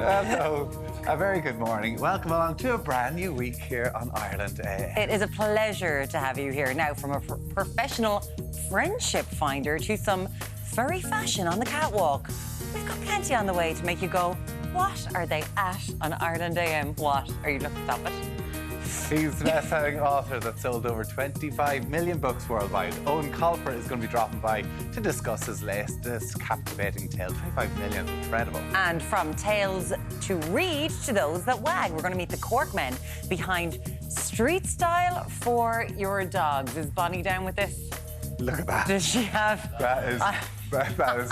Hello, a very good morning. Welcome along to a brand new week here on Ireland. It is a pleasure to have you here now, from a professional friendship finder to some furry fashion on the catwalk. We've got plenty on the way to make you go, what are they at on Ireland AM? What are you looking to stop it? He's the best-selling author that sold over 25 million books worldwide. Eoin Colfer is going to be dropping by to discuss his latest captivating tale. 25 million, incredible. And from tales to read to those that wag, we're going to meet the Cork men behind Street Style for Your Dogs. Is Bonnie down with this? Look at that. Does she have... That is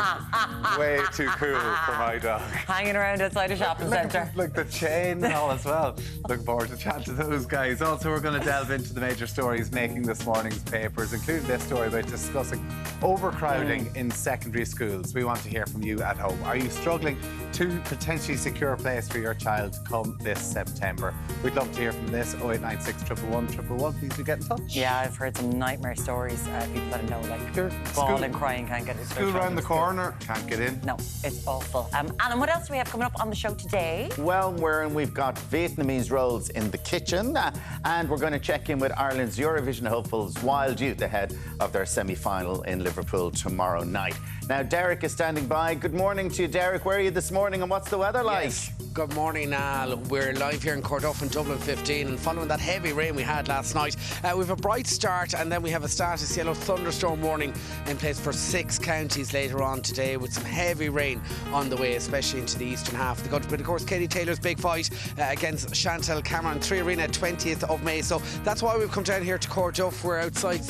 way too cool for my dog. Hanging around outside a shopping centre. Look, the chain and all as well. Looking forward to chatting to those guys. Also, we're going to delve into the major stories making this morning's papers, including this story about discussing overcrowding in secondary schools. We want to hear from you at home. Are you struggling to potentially secure a place for your child come this September? We'd love to hear from this. 0896 111 111. Please do get in touch. Yeah, I've heard some nightmare stories. People that I know, like, bawling, crying, can't get it. Around the corner, can't get in. No, it's awful. Alan, what else do we have coming up on the show today? Well, we've got Vietnamese rolls in the kitchen, and we're going to check in with Ireland's Eurovision hopefuls Wild Youth ahead of their semi-final in Liverpool tomorrow night. Now, Deric is standing by. Good morning to you, Deric. Where are you this morning, and what's the weather like? Yes. Good morning, Al. We're live here in Cordoff in Dublin 15, and following that heavy rain we had last night, we have a bright start, and then we have a status yellow thunderstorm warning in place for 6 counties later on today, with some heavy rain on the way, especially into the eastern half. But of course, Katie Taylor's big fight against Chantelle Cameron, 3 Arena, 20th of May. So that's why we've come down here to Cordoff. We're outside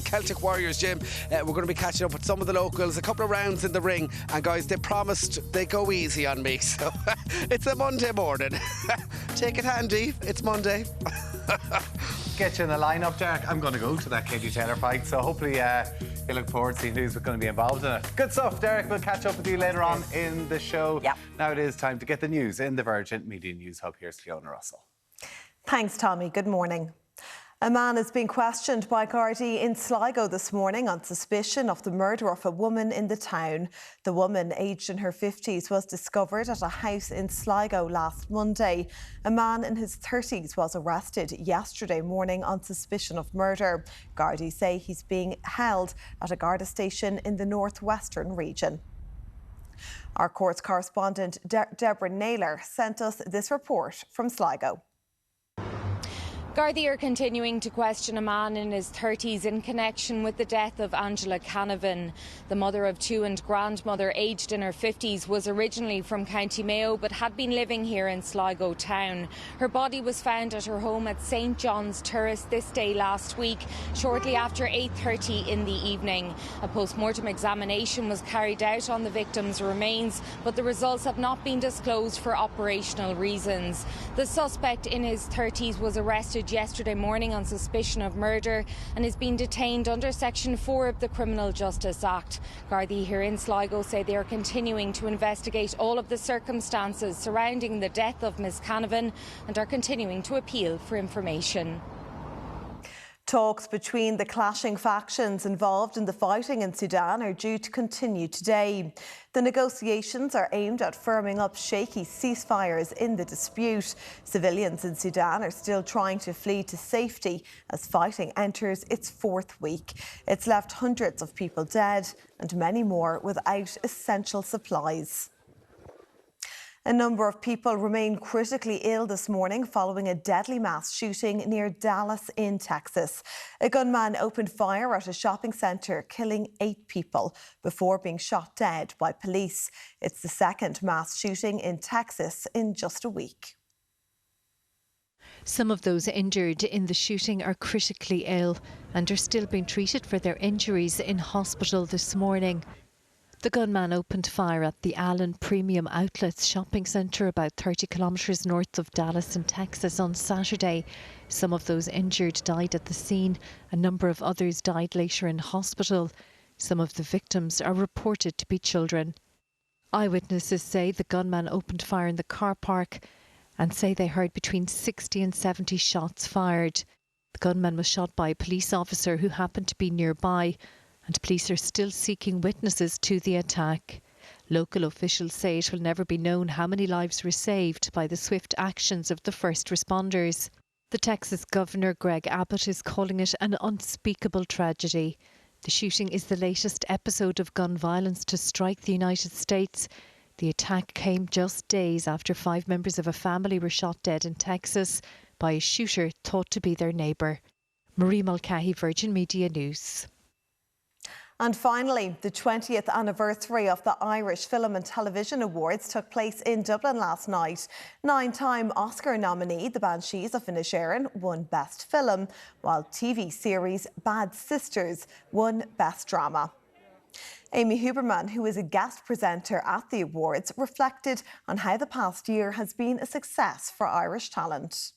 Celtic Warriors Gym. We're going to be catching up with some of the locals, a couple of rounds in the ring, and guys, they promised they go easy on me. So it's a Monday morning. Take it handy. It's Monday. Get you in the lineup, Deric. I'm going to go to that Katie Taylor fight, so hopefully you look forward to seeing who's going to be involved in it. Good stuff, Deric. We'll catch up with you later on in the show. Yep. Now it is time to get the news in the Virgin Media News Hub. Here's Cliodhna Russell. Thanks, Tommy. Good morning. A man is being questioned by Gardaí in Sligo this morning on suspicion of the murder of a woman in the town. The woman, aged in her 50s, was discovered at a house in Sligo last Monday. A man in his 30s was arrested yesterday morning on suspicion of murder. Gardaí say he's being held at a Garda station in the northwestern region. Our courts correspondent Deborah Naylor sent us this report from Sligo. Gardaí are continuing to question a man in his 30s in connection with the death of Angela Canavan. The mother of 2 and grandmother, aged in her 50s, was originally from County Mayo but had been living here in Sligo town. Her body was found at her home at St John's Terrace this day last week, shortly after 8:30 in the evening. A post-mortem examination was carried out on the victim's remains, but the results have not been disclosed for operational reasons. The suspect in his 30s was arrested yesterday morning on suspicion of murder and is being detained under Section 4 of the Criminal Justice Act. Gardaí here in Sligo say they are continuing to investigate all of the circumstances surrounding the death of Ms Canavan and are continuing to appeal for information. Talks between the clashing factions involved in the fighting in Sudan are due to continue today. The negotiations are aimed at firming up shaky ceasefires in the dispute. Civilians in Sudan are still trying to flee to safety as fighting enters its 4th week. It's left hundreds of people dead and many more without essential supplies. A number of people remain critically ill this morning following a deadly mass shooting near Dallas in Texas. A gunman opened fire at a shopping centre, killing 8 people before being shot dead by police. It's the 2nd mass shooting in Texas in just a week. Some of those injured in the shooting are critically ill and are still being treated for their injuries in hospital this morning. The gunman opened fire at the Allen Premium Outlets shopping centre about 30 kilometres north of Dallas in Texas on Saturday. Some of those injured died at the scene. A number of others died later in hospital. Some of the victims are reported to be children. Eyewitnesses say the gunman opened fire in the car park and say they heard between 60 and 70 shots fired. The gunman was shot by a police officer who happened to be nearby, and police are still seeking witnesses to the attack. Local officials say it will never be known how many lives were saved by the swift actions of the first responders. The Texas Governor Greg Abbott is calling it an unspeakable tragedy. The shooting is the latest episode of gun violence to strike the United States. The attack came just days after 5 members of a family were shot dead in Texas by a shooter thought to be their neighbour. Marie Mulcahy, Virgin Media News. And finally, the 20th anniversary of the Irish Film and Television Awards took place in Dublin last night. 9-time Oscar nominee The Banshees of Inisherin won Best Film, while TV series Bad Sisters won Best Drama. Amy Huberman, who is a guest presenter at the awards, reflected on how the past year has been a success for Irish talent.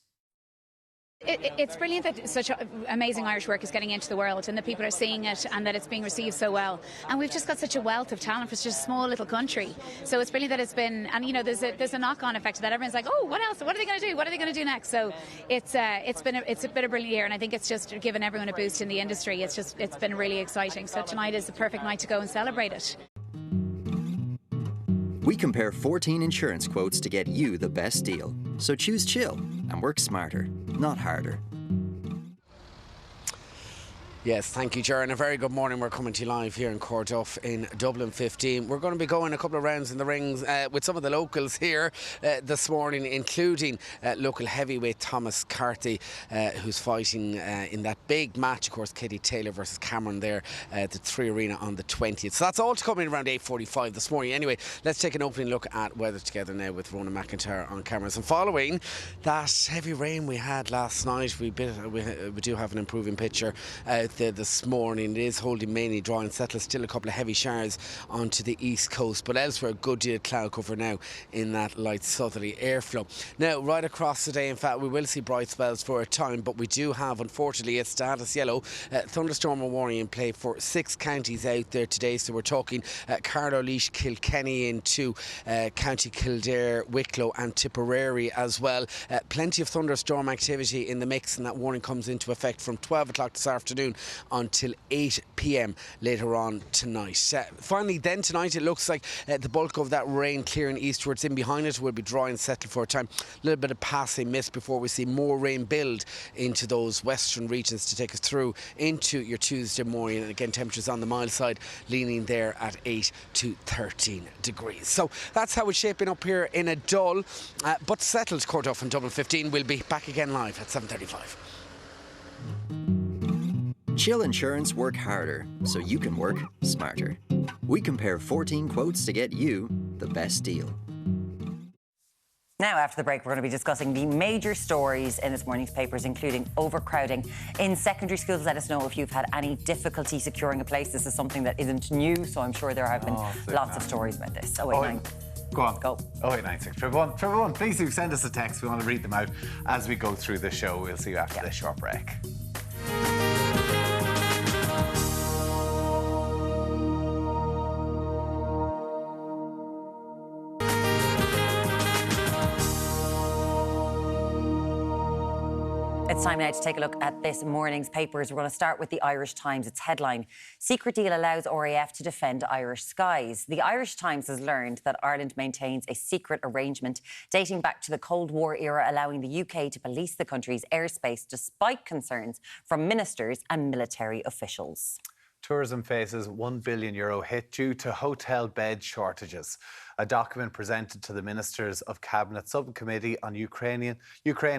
It's brilliant that such amazing Irish work is getting into the world and that people are seeing it and that it's being received so well. And we've just got such a wealth of talent for such a small little country. So it's brilliant that it's been, and you know, there's a knock-on effect to that. Everyone's like, oh, what else? What are they going to do? What are they going to do next? So it's been a brilliant year, and I think it's just given everyone a boost in the industry. It's been really exciting. So tonight is the perfect night to go and celebrate it. We compare 14 insurance quotes to get you the best deal. So choose chill and work smarter, not harder. Yes, thank you, Ciara, and a very good morning. We're coming to you live here in Corduff in Dublin 15. We're going to be going a couple of rounds in the rings with some of the locals here this morning, including local heavyweight Thomas Carthy, who's fighting in that big match, of course, Katie Taylor versus Cameron there at the 3 Arena on the 20th. So that's all to come in around 8:45 this morning. Anyway, let's take an opening look at weather together now with Ronan McIntyre on cameras. And following that heavy rain we had last night, we do have an improving picture out there this morning. It is holding mainly dry and settled, still a couple of heavy showers onto the east coast, but elsewhere a good deal of cloud cover now in that light southerly airflow. Now right across the day, in fact, we will see bright spells for a time, but we do have unfortunately a status yellow thunderstorm warning in play for 6 counties out there today. So we're talking Carlow, Laois, Kilkenny into County Kildare, Wicklow and Tipperary as well. Plenty of thunderstorm activity in the mix, and that warning comes into effect from 12 o'clock this afternoon until 8 p.m. later on tonight. Finally then tonight, it looks like the bulk of that rain clearing eastwards. In behind it will be dry and settled for a time. A little bit of passing mist before we see more rain build into those western regions to take us through into your Tuesday morning. And again, temperatures on the mild side leaning there at 8 to 13 degrees. So that's how it's shaping up here in a dull but settled Corduff in Dublin 15. We'll be back again live at 7:35. Chill Insurance work harder so you can work smarter. We compare 14 quotes to get you the best deal. Now, after the break, we're going to be discussing the major stories in this morning's papers, including overcrowding in secondary schools. Let us know if you've had any difficulty securing a place. This is something that isn't new, so I'm sure there have been lots of stories about this. 089. Go on. Go. 0896 111. Please do send us a text. We want to read them out as we go through the show. We'll see you after this short break. It's time now to take a look at this morning's papers. We're going to start with the Irish Times. Its headline: Secret deal allows RAF to defend Irish skies. The Irish Times has learned that Ireland maintains a secret arrangement dating back to the Cold War era, allowing the UK to police the country's airspace despite concerns from ministers and military officials. Tourism faces €1 billion hit due to hotel bed shortages. A document presented to the Ministers of Cabinet Subcommittee on Ukraine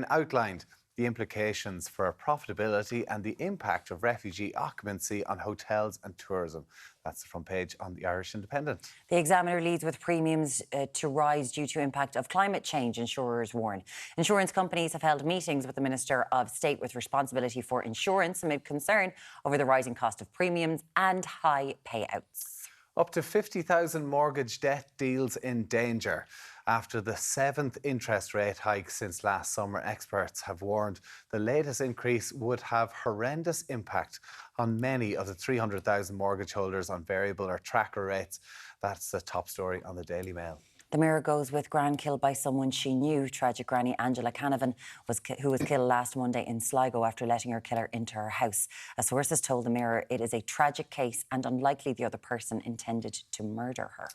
outlined the implications for profitability and the impact of refugee occupancy on hotels and tourism. That's the front page on the Irish Independent. The Examiner leads with premiums to rise due to impact of climate change, insurers warn. Insurance companies have held meetings with the Minister of State with responsibility for insurance amid concern over the rising cost of premiums and high payouts. Up to 50,000 mortgage debt deals in danger. After the 7th interest rate hike since last summer, experts have warned the latest increase would have horrendous impact on many of the 300,000 mortgage holders on variable or tracker rates. That's the top story on the Daily Mail. The Mirror goes with Gran killed by someone she knew. Tragic granny Angela Canavan, who was killed last Monday in Sligo after letting her killer into her house. A source has told the Mirror it is a tragic case and unlikely the other person intended to murder her.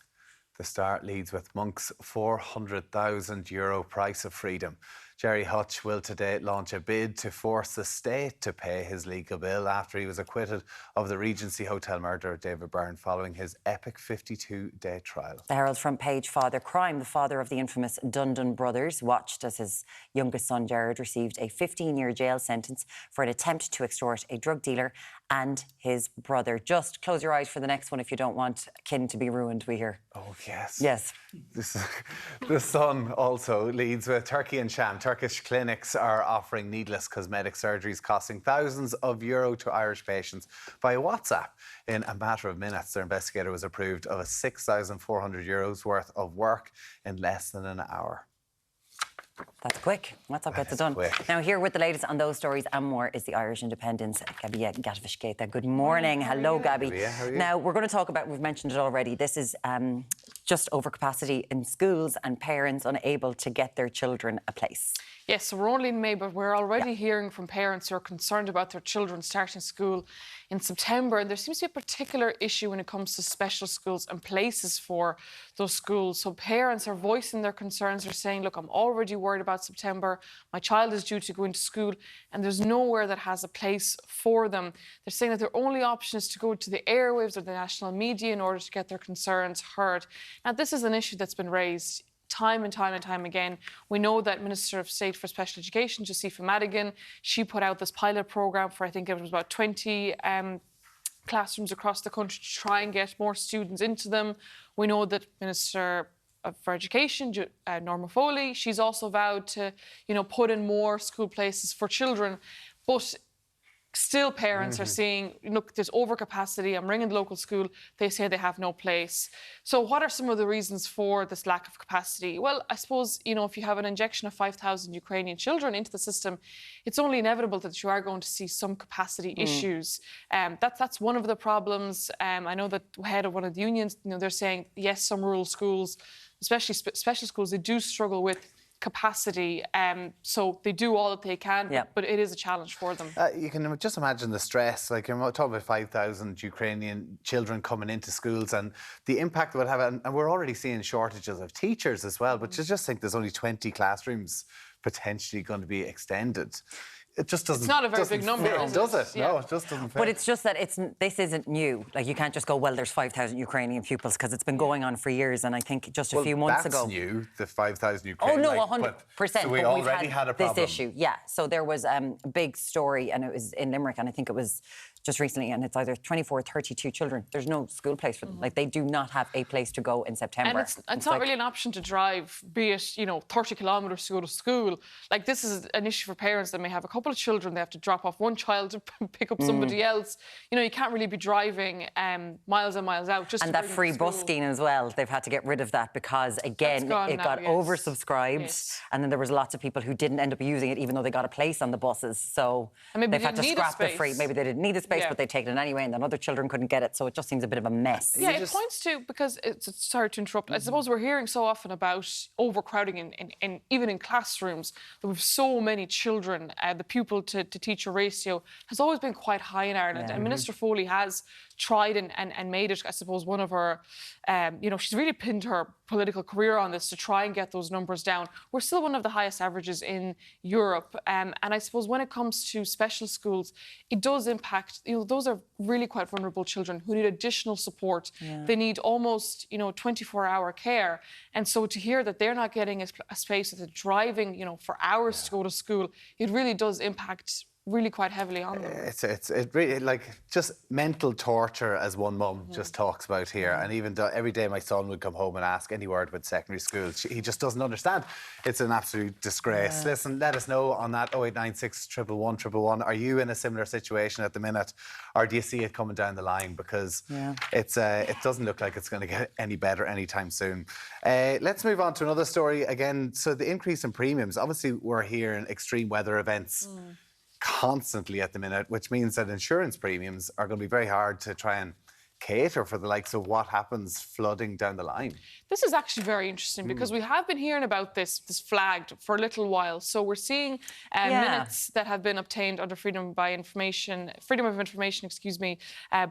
The Star leads with Monk's €400,000 price of freedom. Gerry Hutch will today launch a bid to force the state to pay his legal bill after he was acquitted of the Regency Hotel murder of David Byrne following his epic 52-day trial. The Herald's front page: Father Crime, the father of the infamous Dundon brothers, watched as his youngest son Jared received a 15-year jail sentence for an attempt to extort a drug dealer and his brother. Just close your eyes for the next one if you don't want kin to be ruined, we hear. Oh, yes. Yes. The Sun also leads with Turkey and Sham. Turkish clinics are offering needless cosmetic surgeries costing thousands of euro to Irish patients via WhatsApp. In a matter of minutes, their investigator was approved of a €6,400 worth of work in less than an hour. That's quick. That's what gets it done. Quick. Now, here with the latest on those stories and more is the Irish Independent's Gabija Gataveckaite. Good morning. Hello, Gabby. How are you? Now, we're going to talk about, we've mentioned it already, this is just overcapacity in schools and parents unable to get their children a place. Yes, so we're only in May, but we're already hearing from parents who are concerned about their children starting school in September. And there seems to be a particular issue when it comes to special schools and places for those schools. So parents are voicing their concerns. They're saying, look, I'm already worried about September. My child is due to go into school and there's nowhere that has a place for them. They're saying that their only option is to go to the airwaves or the national media in order to get their concerns heard. Now, this is an issue that's been raised time and time and time again. We know that Minister of State for Special Education, Joseph Madigan, she put out this pilot programme for, I think it was about 20 classrooms across the country to try and get more students into them. We know that Minister for Education, Norma Foley, she's also vowed to, put in more school places for children. But still parents are saying, look, there's overcapacity. I'm ringing the local school. They say they have no place. So what are some of the reasons for this lack of capacity? Well, I suppose, if you have an injection of 5,000 Ukrainian children into the system, it's only inevitable that you are going to see some capacity issues. That's one of the problems. I know that the head of one of the unions, they're saying, yes, some rural schools, especially special schools, they do struggle with capacity, so they do all that they can, but it is a challenge for them. You can just imagine the stress. Like, you're talking about 5,000 Ukrainian children coming into schools and the impact it would have. And we're already seeing shortages of teachers as well, but you just think there's only 20 classrooms potentially going to be extended. It just doesn't. It's not a very big number, does it? Yeah. No, it just doesn't fit. But it's just that this isn't new. Like, you can't just go, well, there's 5,000 Ukrainian pupils, because it's been going on for years. And I think just a few months ago. That's new, the 5,000 Ukrainian. Oh, no, 100%. So we already had a problem. This issue, yeah. So there was a big story, and it was in Limerick, and I think it was just recently, and it's either 24 or 32 children. There's no school place for them. Like, they do not have a place to go in September. And it's not really an option to drive, be it, 30 kilometres to go to school. Like, this is an issue for parents that may have a couple of children. They have to drop off one child to pick up somebody else. You can't really be driving miles and miles out. Just and that free bus scheme as well. They've had to get rid of that because, again, it got oversubscribed. And then there was lots of people who didn't end up using it, even though they got a place on the buses. So they've had to scrap the free. Maybe they didn't need a space, but they'd taken it anyway, and then other children couldn't get it. So it just seems a bit of a mess. Yeah, it points to, because sorry to interrupt, I suppose we're hearing so often about overcrowding in even in classrooms, that we've so many children. The pupil to teacher ratio has always been quite high in Ireland, and Minister Foley has tried and made it, I suppose, one of her, she's really pinned her political career on this to try and get those numbers down. We're still one of the highest averages in Europe. And I suppose when it comes to special schools, it does impact, those are really quite vulnerable children who need additional support. Yeah. They need almost, 24-hour care. And so to hear that they're not getting a space, that they're driving, for hours to go to school, it really does impact really quite heavily on them. It's really, like, just mental torture, as one mum just talks about here. And even every day my son would come home and ask any word with secondary school. He just doesn't understand. It's an absolute disgrace. Listen, let us know on that 0896 111 111. Are you in a similar situation at the minute, or do you see it coming down the line? Because it doesn't look like it's going to get any better anytime soon. Let's move on to another story again. So the increase in premiums. Obviously, we're hearing extreme weather events constantly at the minute, which means that insurance premiums are going to be very hard to try and cater for the likes of what happens flooding down the line? This is actually very interesting because we have been hearing about this flagged for a little while. So we're seeing minutes that have been obtained under freedom of information,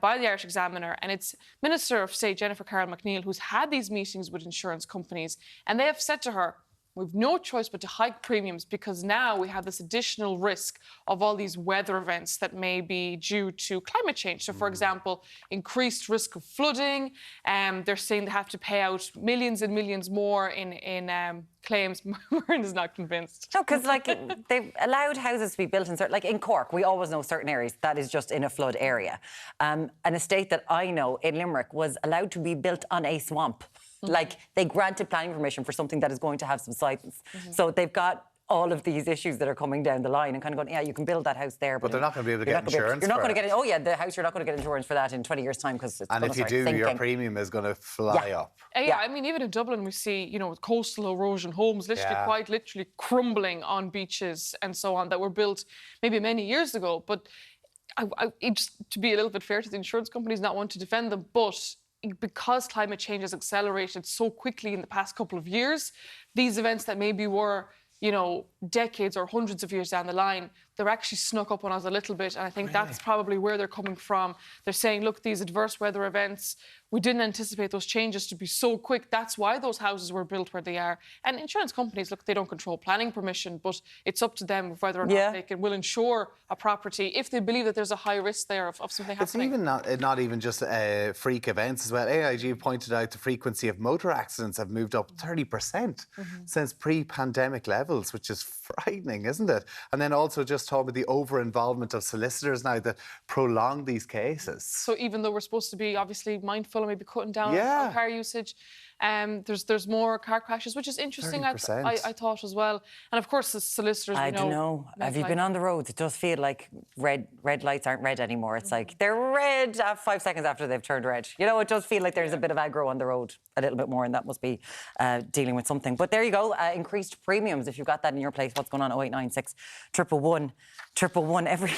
by the Irish Examiner, and it's Minister of State Jennifer Carroll McNeill who's had these meetings with insurance companies, and they have said to her, we've no choice but to hike premiums because now we have this additional risk of all these weather events that may be due to climate change. So, for example, increased risk of flooding. They're saying they have to pay out millions and millions more in claims. Myrne is not convinced. No, because like they've allowed houses to be built in certain, like in Cork, we always know certain areas that is just in a flood area. An estate that I know in Limerick was allowed to be built on a swamp. Like, they granted planning permission for something that is going to have subsidence. So they've got all of these issues that are coming down the line and kind of going, yeah, you can build that house there. But they're not going to be able to get insurance. You're not going to get it. Oh, yeah, the house, you're not going to get insurance for that in 20 years' time because it's and if you do, sinking. your premium is going to fly up. Yeah, I mean, even in Dublin, we see, you know, coastal erosion, homes quite literally crumbling on beaches and so on that were built maybe many years ago. But just to be a little bit fair to the insurance companies, not want to defend them, but because climate change has accelerated so quickly in the past couple of years, these events that maybe were, you know, decades or hundreds of years down the line, they're actually snuck up on us a little bit. And I think that's probably where they're coming from. They're saying, look, these adverse weather events, we didn't anticipate those changes to be so quick. That's why those houses were built where they are. And insurance companies, look, they don't control planning permission, but it's up to them whether or not they will insure a property if they believe that there's a high risk there of something happening. It's even not even just freak events as well. AIG pointed out the frequency of motor accidents have moved up 30% since pre-pandemic levels, which is frightening, isn't it? And then also just talk about the over-involvement of solicitors now that prolong these cases. So even though we're supposed to be obviously mindful and maybe cutting down on car usage, there's more car crashes, which is interesting, I thought as well. And of course, the solicitors, I don't know. Have you been on the roads? It does feel like red lights aren't red anymore. It's like they're red 5 seconds after they've turned red. You know, it does feel like there's a bit of aggro on the road a little bit more, and that must be dealing with something. But there you go, increased premiums. If you've got that in your place, what's going on? 0896 111.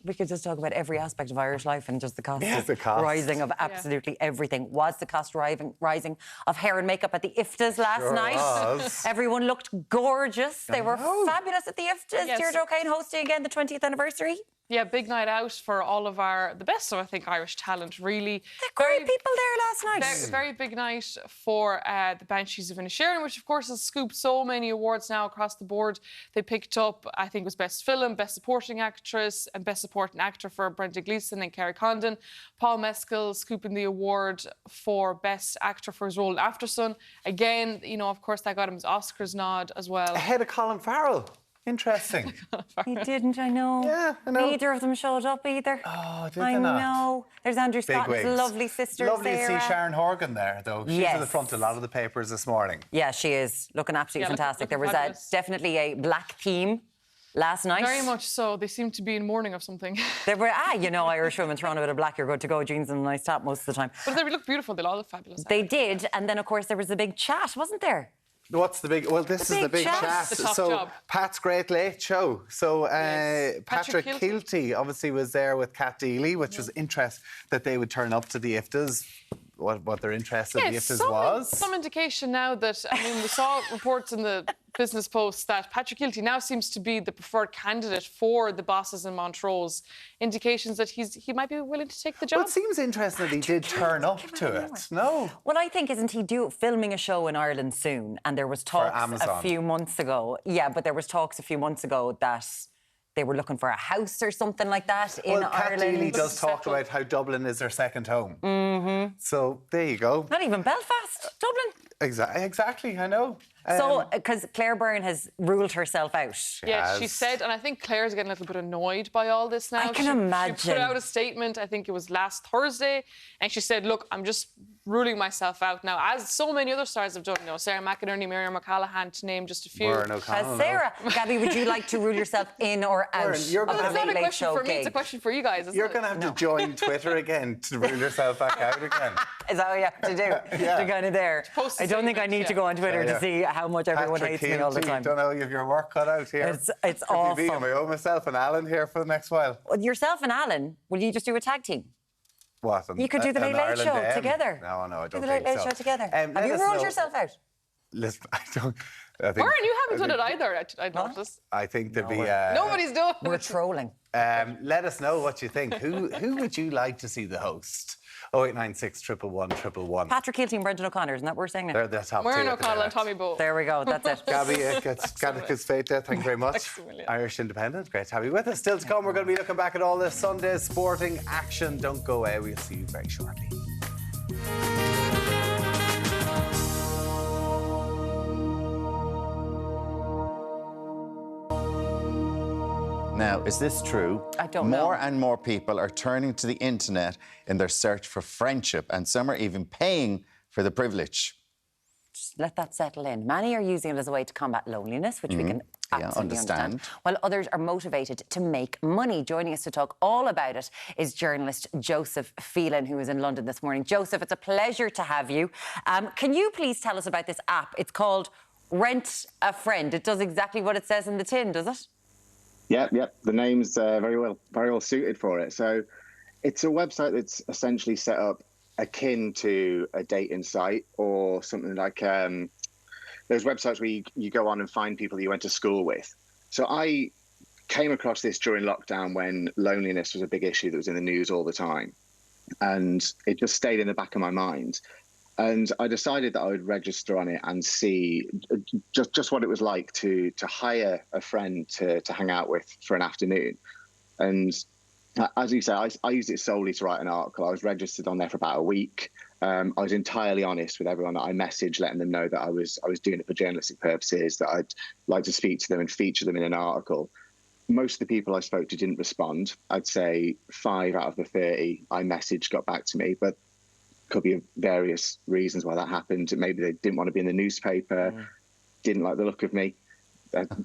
We could just talk about every aspect of Irish life and just the cost rising of absolutely everything. Was the cost rising of hair and makeup at the IFTAs last night? Everyone looked gorgeous. They were fabulous at the IFTAs. Ciara King hosting again the 20th anniversary. Yeah, big night out for all of the best of, I think, Irish talent, really. Great people there last night. Very big night for the Banshees of Inisherin, which, of course, has scooped so many awards now across the board. They picked up, I think it was Best Film, Best Supporting Actress and Best Supporting Actor for Brenda Gleeson and Kerry Condon. Paul Mescal scooping the award for Best Actor for his role in Aftersun. Again, you know, of course, that got him his Oscars nod as well. Ahead of Colin Farrell. Interesting. He didn't, I know. Yeah, I know. Neither of them showed up either. Oh, did they not? I know. There's Andrew Scott's lovely sister, Lovely Sarah. to see Sharon Horgan there, though. She's at the front of a lot of the papers this morning. Yeah, she is. Looking absolutely fantastic. There was definitely a black theme last night. Very much so. They seem to be in mourning of something. There were, you know, Irish women thrown a bit of black, you're good to go, jeans and a nice top most of the time. But they look beautiful. They all look fabulous. They did. And then, of course, there was a big chat, wasn't there? What's the big... Well, this is the big chat. The top so, job. Pat's Great Late Show. So, Patrick Kilty obviously was there with Cat Deely, which was interest that they would turn up to the IFTAs. What their interest in the IFTAs was. Some indication now that, I mean, we saw reports in the Business Post that Patrick Kilty now seems to be the preferred candidate for the bosses in Montrose. Indications that he might be willing to take the job. Well, it seems interesting that he did turn up to it. No. Well, I think, isn't he filming a show in Ireland soon? And there was talks a few months ago. Yeah, but there was talks a few months ago that they were looking for a house or something like that in Ireland. Cat Deely does talk about how Dublin is their second home. So there you go. Not even Belfast, Dublin. Exactly, I know. So, because Claire Byrne has ruled herself out. She said, and I think Claire's getting a little bit annoyed by all this now. I can imagine. She put out a statement, I think it was last Thursday, and she said, look, I'm just ruling myself out now, as so many other stars have done. You know, Sarah McInerney, Miriam McCallaghan, to name just a few. Sarah, Gabby, would you like to rule yourself in or out? It's not a question for me, it's a question for you guys. You're going to have to join Twitter again to rule yourself back out again. Is that what you have to do? To kind of there. I don't think I need to go on Twitter to see how much everyone hates me all the time. Don't know, you have your work cut out here. It's awful. Am I myself and Alan here for the next while? Yourself and Alan, will you just do a tag team? What? You could do the Late Late Show together. No, I don't do the think Late Late so. Show together. Have you ruled yourself out? Listen, I don't. Warren, you haven't done it either, I noticed. I think there'd be. Nobody's doing it. We're trolling. Let us know what you think. Who would you like to see the host? 0896 111 111. Patrick Keelty and Brendan O'Connor, isn't that what we're saying now? They're the top Warren two. O'Connell and Tommy Bowe. There we go, that's it. Gabby Gataveckaite, thank you very much. Thanks a million. Irish Independent, great to have you with us. Still to come, we're going to be looking back at all this Sunday's sporting action. Don't go away, we'll see you very shortly. Now, is this true? I don't know. More and more people are turning to the internet in their search for friendship, and some are even paying for the privilege. Just let that settle in. Many are using it as a way to combat loneliness, which we can absolutely understand. While others are motivated to make money. Joining us to talk all about it is journalist Joseph Phelan, who is in London this morning. Joseph, it's a pleasure to have you. Can you please tell us about this app? It's called Rent a Friend. It does exactly what it says in the tin, does it? Yep. The name's very well suited for it. So it's a website that's essentially set up akin to a dating site or something like those websites where you go on and find people that you went to school with. So I came across this during lockdown when loneliness was a big issue that was in the news all the time. And it just stayed in the back of my mind. And I decided that I would register on it and see just what it was like to hire a friend to hang out with for an afternoon. And as you say, I used it solely to write an article. I was registered on there for about a week. I was entirely honest with everyone that I messaged, letting them know that I was doing it for journalistic purposes, that I'd like to speak to them and feature them in an article. Most of the people I spoke to didn't respond. I'd say 5 out of the 30 I messaged got back to me, but could be various reasons why that happened. Maybe they didn't want to be in the newspaper, didn't like the look of me.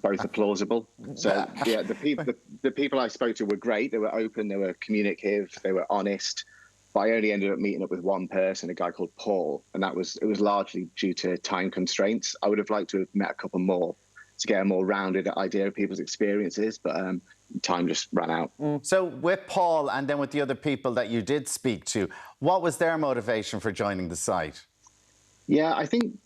Both are plausible. So yeah, the people I spoke to were great. They were open, they were communicative, they were honest. But I only ended up meeting up with one person, a guy called Paul, and it was largely due to time constraints. I would have liked to have met a couple more to get a more rounded idea of people's experiences, but time just ran out. So with Paul and then with the other people that you did speak to, what was their motivation for joining the site? Yeah, I think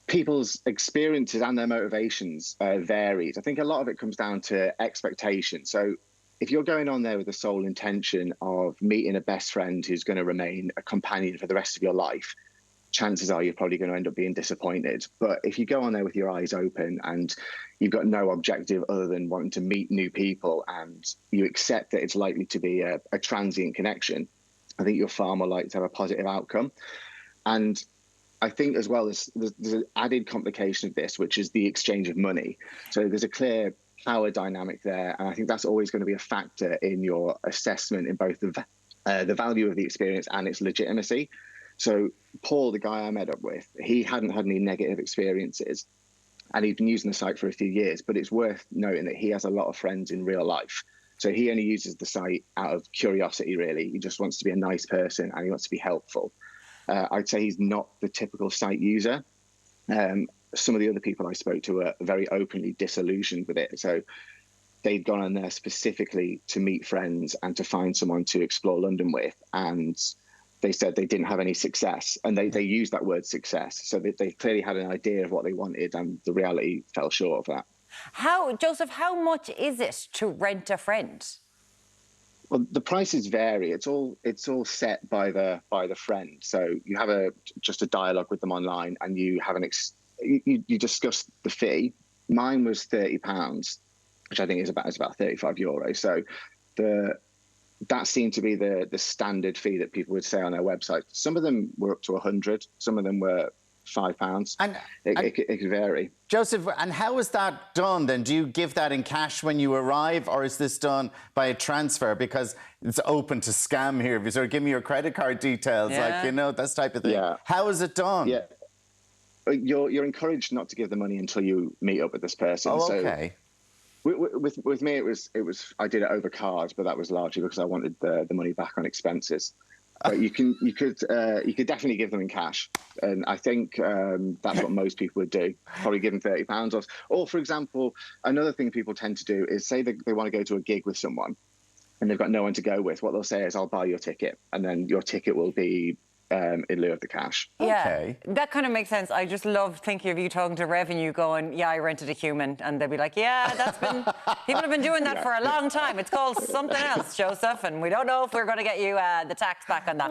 people's experiences and their motivations varied. I think a lot of it comes down to expectation. So if you're going on there with the sole intention of meeting a best friend who's going to remain a companion for the rest of your life, chances are you're probably going to end up being disappointed. But if you go on there with your eyes open and you've got no objective other than wanting to meet new people and you accept that it's likely to be a transient connection, I think you're far more likely to have a positive outcome. And I think as well there's an added complication of this, which is the exchange of money. So there's a clear power dynamic there. And I think that's always going to be a factor in your assessment in both the value of the experience and its legitimacy. So Paul, the guy I met up with, he hadn't had any negative experiences and he'd been using the site for a few years, but it's worth noting that he has a lot of friends in real life. So he only uses the site out of curiosity, really. He just wants to be a nice person and he wants to be helpful. I'd say he's not the typical site user. Some of the other people I spoke to were very openly disillusioned with it. So they'd gone on there specifically to meet friends and to find someone to explore London with. And they said they didn't have any success, and they used that word success. So they clearly had an idea of what they wanted, and the reality fell short of that. Joseph, how much is it to rent a friend? Well, the prices vary. It's all set by the friend. So you have just a dialogue with them online, and you have you discuss the fee. Mine was £30, which I think is about €35. So that seemed to be the standard fee that people would say on their website. Some of them were up to 100, some of them were £5. And it could vary. Joseph, and how is that done then? Do you give that in cash when you arrive, or is this done by a transfer? Because it's open to scam here. If you sort of give me your credit card details, that type of thing. Yeah. How is it done? Yeah. You're encouraged not to give the money until you meet up with this person. Oh, okay. With me, it was I did it over card, but that was largely because I wanted the money back on expenses. But you could definitely give them in cash, and I think that's what most people would do. Probably give them £30 or for example, another thing people tend to do is say they want to go to a gig with someone, and they've got no one to go with, what they'll say is, I'll buy your ticket, and then your ticket will be in lieu of the cash. Yeah, Okay. that kind of makes sense. I just love thinking of you talking to revenue going, yeah, I rented a human. And they'll be like, yeah, people have been doing that for a long time. It's called something else, Joseph, and we don't know if we're going to get you the tax back on that.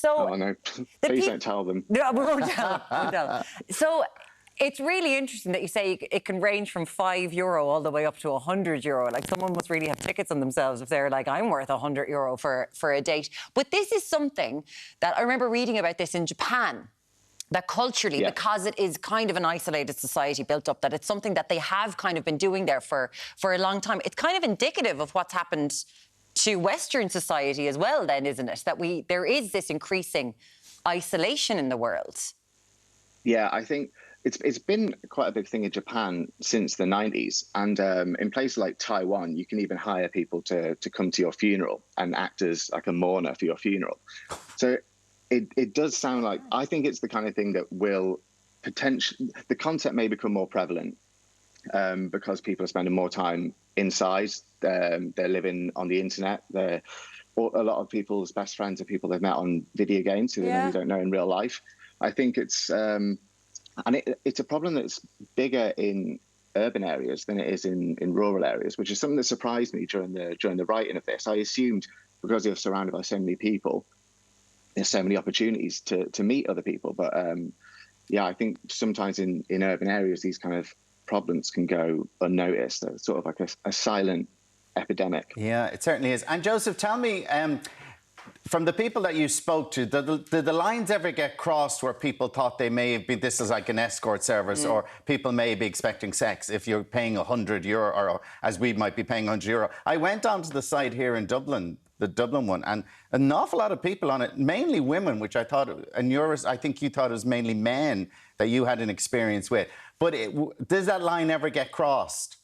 Oh, no, please don't tell them. No, we won't tell them. Won't tell them. So it's really interesting that you say it can range from €5 all the way up to €100. Like, someone must really have tickets on themselves if they're like, I'm worth €100 for a date. But this is something that I remember reading about this in Japan, that culturally, because it is kind of an isolated society built up, that it's something that they have kind of been doing there for a long time. It's kind of indicative of what's happened to Western society as well then, isn't it? That there is this increasing isolation in the world. Yeah, I think it's been quite a big thing in Japan since the 90s. And in places like Taiwan, you can even hire people to come to your funeral and act as like a mourner for your funeral. So it does sound like, I think it's the kind of thing that will potentially, the concept may become more prevalent because people are spending more time inside. They're living on the internet. A lot of people's best friends are people they've met on video games who they maybe don't know in real life. I think it's it's a problem that's bigger in urban areas than it is in rural areas, which is something that surprised me during the writing of this. I assumed because you're surrounded by so many people, there's so many opportunities to meet other people. But I think sometimes in urban areas, these kind of problems can go unnoticed. They're sort of like a silent epidemic. Yeah, it certainly is. And Joseph, tell me, from the people that you spoke to, did the lines ever get crossed where people thought they may have been, this is like an escort service, or people may be expecting sex if you're paying €100, or as we might be paying €100? I went onto the site here in Dublin, the Dublin one, and an awful lot of people on it, mainly women, which I thought, and I think you thought it was mainly men that you had an experience with. But does that line ever get crossed?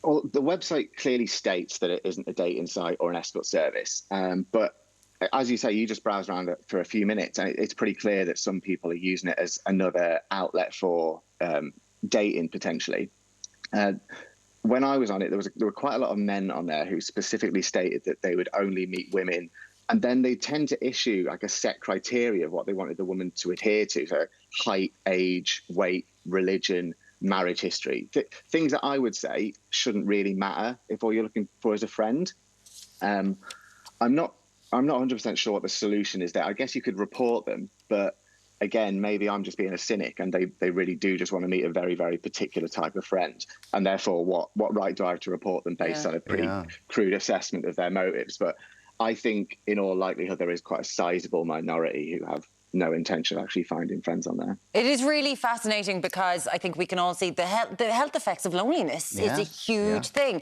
Well, the website clearly states that it isn't a dating site or an escort service. But as you say, you just browse around it for a few minutes, and it's pretty clear that some people are using it as another outlet for dating, potentially. When I was on it, there were quite a lot of men on there who specifically stated that they would only meet women, and then they tend to issue like a set criteria of what they wanted the woman to adhere to. So height, age, weight, religion, marriage history, things that I would say shouldn't really matter if all you're looking for is a friend. I'm not 100% sure what the solution is there. I guess you could report them, but again, maybe I'm just being a cynic, and they really do just want to meet a very, very particular type of friend, and therefore what right do I have to report them based on a pretty crude assessment of their motives? But I think in all likelihood there is quite a sizable minority who have no intention of actually finding friends on there. It is really fascinating because I think we can all see the health effects of loneliness is a huge thing.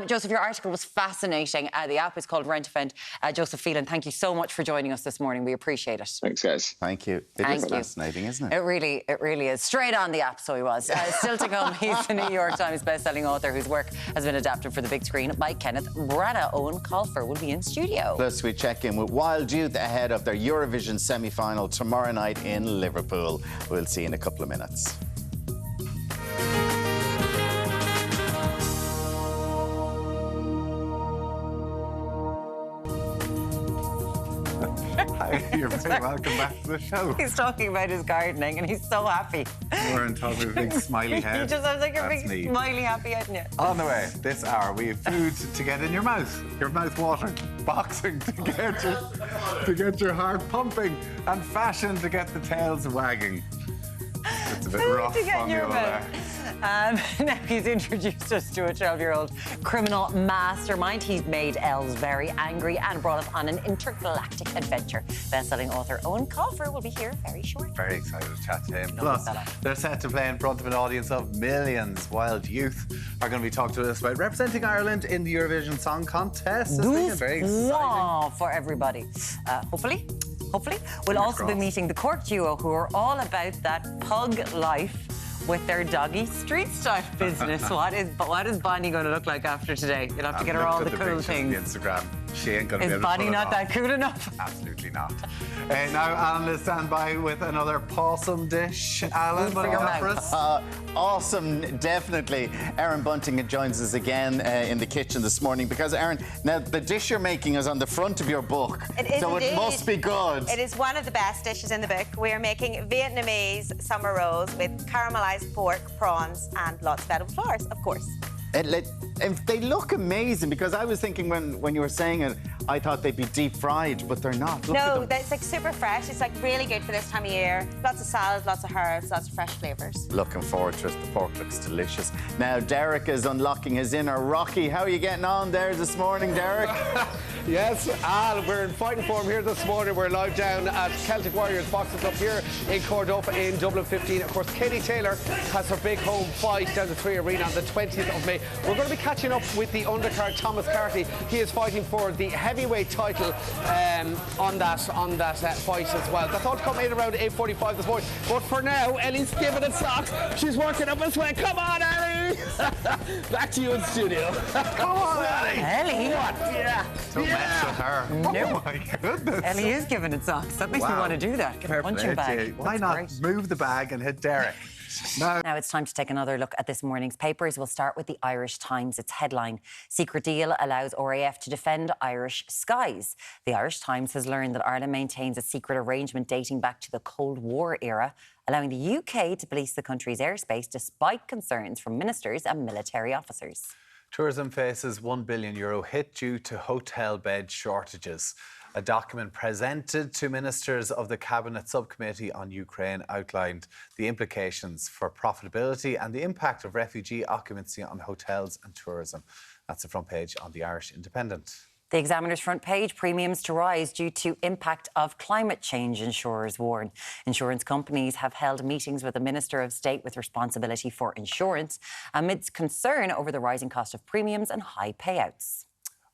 Joseph, your article was fascinating. The app is called Rent a Friend. Joseph Phelan, thank you so much for joining us this morning. We appreciate it. Thanks, guys. Thank you. It is fascinating, isn't it? It really is. Straight on the app, so he was. Still to come, he's the New York Times best-selling author whose work has been adapted for the big screen by Kenneth Branagh. Eoin Colfer will be in studio. Plus, we check in with Wild Youth ahead of their Eurovision semi-final tomorrow night in Liverpool. We'll see you in a couple of minutes. Hi, you're very welcome back to the show. He's talking about his gardening and he's so happy. We're talking about a big smiley head. You just have like a That's big me. smiley happy head in you. On the way, this hour, we have food to get in your mouth watering, boxing to get your heart pumping, and fashion to get the tails wagging. It's a bit rough on the old Now he's introduced us to a 12-year-old criminal mastermind. He's made elves very angry and brought us on an intergalactic adventure. Best-selling author Eoin Colfer will be here very shortly. Very excited to chat to him. Plus, they're set to play in front of an audience of millions. Wild Youth are going to be talking to us about representing Ireland in the Eurovision Song Contest. Very exciting for everybody. Hopefully. We'll also be meeting the Cork duo who are all about that pug life with their doggy street style business. What is Bonnie going to look like after today? You'll have to get her all the cool things. Instagram. She ain't going to be able Is to Paddy pull it not off. that cool enough? Absolutely not. Now Alan will stand by with another possum dish. Alan, what do you got for us? Awesome, definitely. Erin Bunting joins us again in the kitchen this morning because, Erin, now the dish you're making is on the front of your book. It is so indeed. It must be good. It is one of the best dishes in the book. We are making Vietnamese summer rolls with caramelised pork, prawns and lots of edible flowers, of course. They look amazing because I was thinking when you were saying it, I thought they'd be deep fried, but they're not. Look No, at them. it's like super fresh. It's like really good for this time of year. Lots of salads, lots of herbs, lots of fresh flavours. Looking forward to it. The pork looks delicious. Now, Deric is unlocking his inner Rocky. How are you getting on there this morning, Deric? Yes, Al, we're in fighting form here this morning. We're live down at Celtic Warriors boxes up here in Cliodhna in Dublin 15. Of course, Katie Taylor has her big home fight down the 3 Arena on the 20th of May. We're going to be catching up with the undercard Thomas Carthy. He is fighting for the heavyweight title on that fight as well. That's all to come in around 8:45 this morning. But for now, Ellie's giving it socks. She's working up a sweat. Come on, Ellie! Back to you in studio. Come on, Ellie! Ellie? What? Yeah. Don't mess with her. No. Oh my goodness. Ellie is giving it socks. That makes me want to do that. Get a punching bag. Why That's not great. move the bag and hit Deric? Now it's time to take another look at this morning's papers. We'll start with the Irish Times. Its headline, Secret Deal Allows RAF to Defend Irish Skies. The Irish Times has learned that Ireland maintains a secret arrangement dating back to the Cold War era, allowing the UK to police the country's airspace despite concerns from ministers and military officers. Tourism faces €1 billion hit due to hotel bed shortages. A document presented to ministers of the Cabinet Subcommittee on Ukraine outlined the implications for profitability and the impact of refugee occupancy on hotels and tourism. That's the front page on the Irish Independent. The Examiner's front page, premiums to rise due to impact of climate change, insurers warn. Insurance companies have held meetings with the Minister of State with responsibility for insurance amidst concern over the rising cost of premiums and high payouts.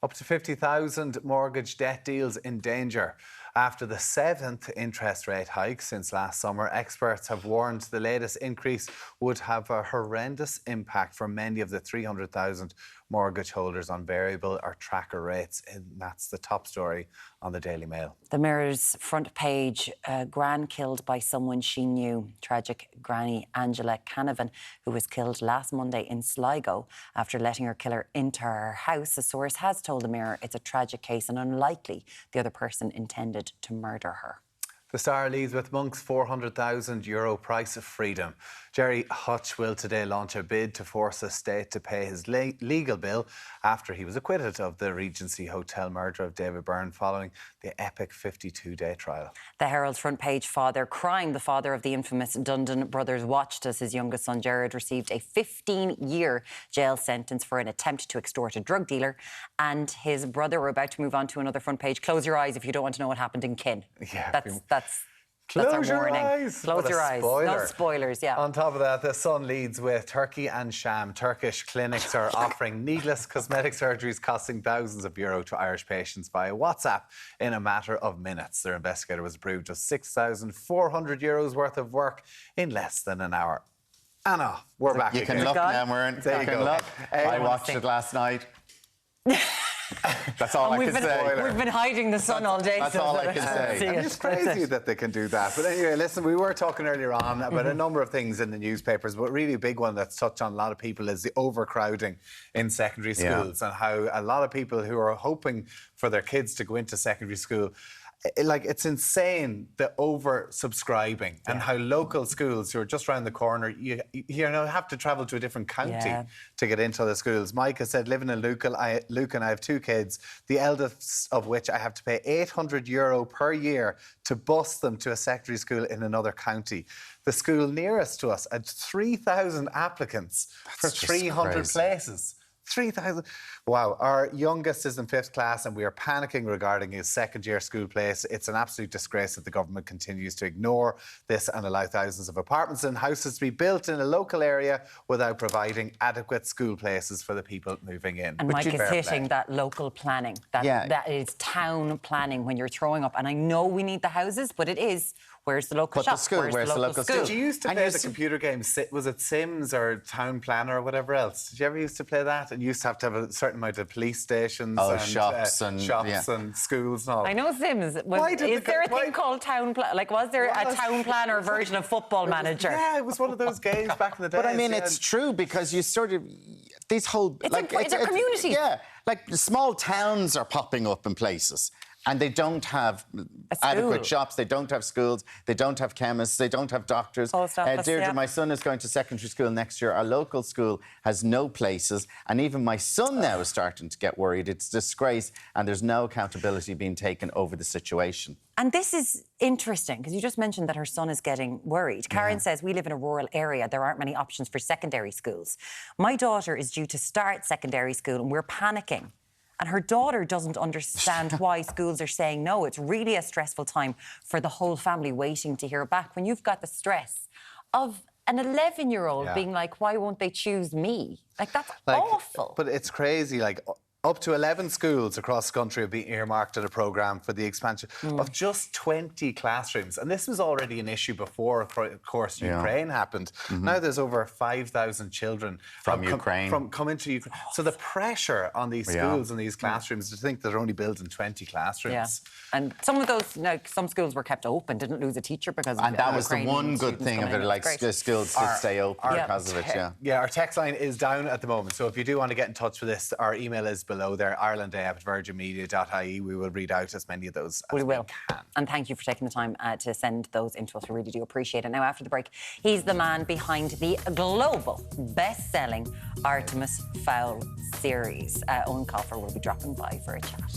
Up to 50,000 mortgage debt deals in danger. After the 7th interest rate hike since last summer, experts have warned the latest increase would have a horrendous impact for many of the 300,000 mortgage holders on variable or tracker rates. And that's the top story on the Daily Mail. The Mirror's front page, Gran killed by someone she knew. Tragic granny Angela Canavan, who was killed last Monday in Sligo after letting her killer into her house. A source has told the Mirror it's a tragic case and unlikely the other person intended to murder her. The Star leads with Monk's €400,000 price of freedom. Jerry Hutch will today launch a bid to force the state to pay his legal bill after he was acquitted of the Regency Hotel murder of David Byrne following the epic 52-day trial. The Herald's front page, father crime. The father of the infamous Dundon brothers watched as his youngest son Jared received a 15-year jail sentence for an attempt to extort a drug dealer, and his brother. We're about to move on to another front page. Close your eyes if you don't want to know what happened in Kin. Yeah, That's Close our your warning. eyes. Close What a your eyes. spoiler. No spoilers, yeah. On top of that, the Sun leads with Turkey and sham. Turkish clinics are offering needless cosmetic surgeries costing thousands of euro to Irish patients via WhatsApp in a matter of minutes. Their investigator was approved of €6,400 worth of work in less than an hour. Anna, we're back. You can look now, Muireann. There you go. I watched it last night. That's all I can say. We've been hiding the sun all day. That's all I can say. And it's crazy that they can do that. But anyway, listen, we were talking earlier on about a number of things in the newspapers, but really a big one that's touched on a lot of people is the overcrowding in secondary schools and how a lot of people who are hoping for their kids to go into secondary school, it's insane, the oversubscribing and how local schools who are just around the corner, you have to travel to a different county to get into the schools. Micah said, living in Lucan, I have 2 kids, the eldest of which I have to pay €800 per year to bus them to a secondary school in another county. The school nearest to us had 3,000 applicants for 300 places. 3,000. Wow. Our youngest is in 5th class and we are panicking regarding his second-year school place. It's an absolute disgrace that the government continues to ignore this and allow thousands of apartments and houses to be built in a local area without providing adequate school places for the people moving in. And Mike is hitting that local planning. That is town planning when you're throwing up. And I know we need the houses, but it is Where's the local shop? Where's the local school? Did you used to play the computer game? Was it Sims or Town Planner or whatever else? Did you ever used to play that? And you used to have a certain amount of police stations and shops and schools and all. I know Sims. Is there a thing called Town Planner? Like, was there a Town Planner version of Football Manager? Yeah, it was one of those games back in the day. But I mean, it's true because you sort of these whole it's a community. Yeah, like small towns are popping up in places. And they don't have adequate shops, they don't have schools, they don't have chemists, they don't have doctors. Deirdre, my son is going to secondary school next year. Our local school has no places, and even my son now is starting to get worried. It's a disgrace, and there's no accountability being taken over the situation. And this is interesting, because you just mentioned that her son is getting worried. Karen says, we live in a rural area. There aren't many options for secondary schools. My daughter is due to start secondary school, and we're panicking. And her daughter doesn't understand why schools are saying no. It's really a stressful time for the whole family waiting to hear back. When you've got the stress of an 11-year-old being like, why won't they choose me? Like, that's awful. But it's crazy, like... Up to 11 schools across the country have been earmarked at a programme for the expansion of just 20 classrooms. And this was already an issue before, of course, Ukraine happened. Now there's over 5,000 children from Ukraine. Coming to Ukraine. So the pressure on these schools and these classrooms to think they're only building 20 classrooms. Yeah. And some of those, like, some schools were kept open, didn't lose a teacher because of And that was the one good thing of it, like schools did stay open because of it, Yeah, our text line is down at the moment. So if you do want to get in touch with us, our email is below there, irelanday@virginmedia.ie. We will read out as many of those as we can. And thank you for taking the time to send those into us. We really do appreciate it. Now, after the break, he's the man behind the global best-selling Artemis Fowl series. Eoin Colfer will be dropping by for a chat.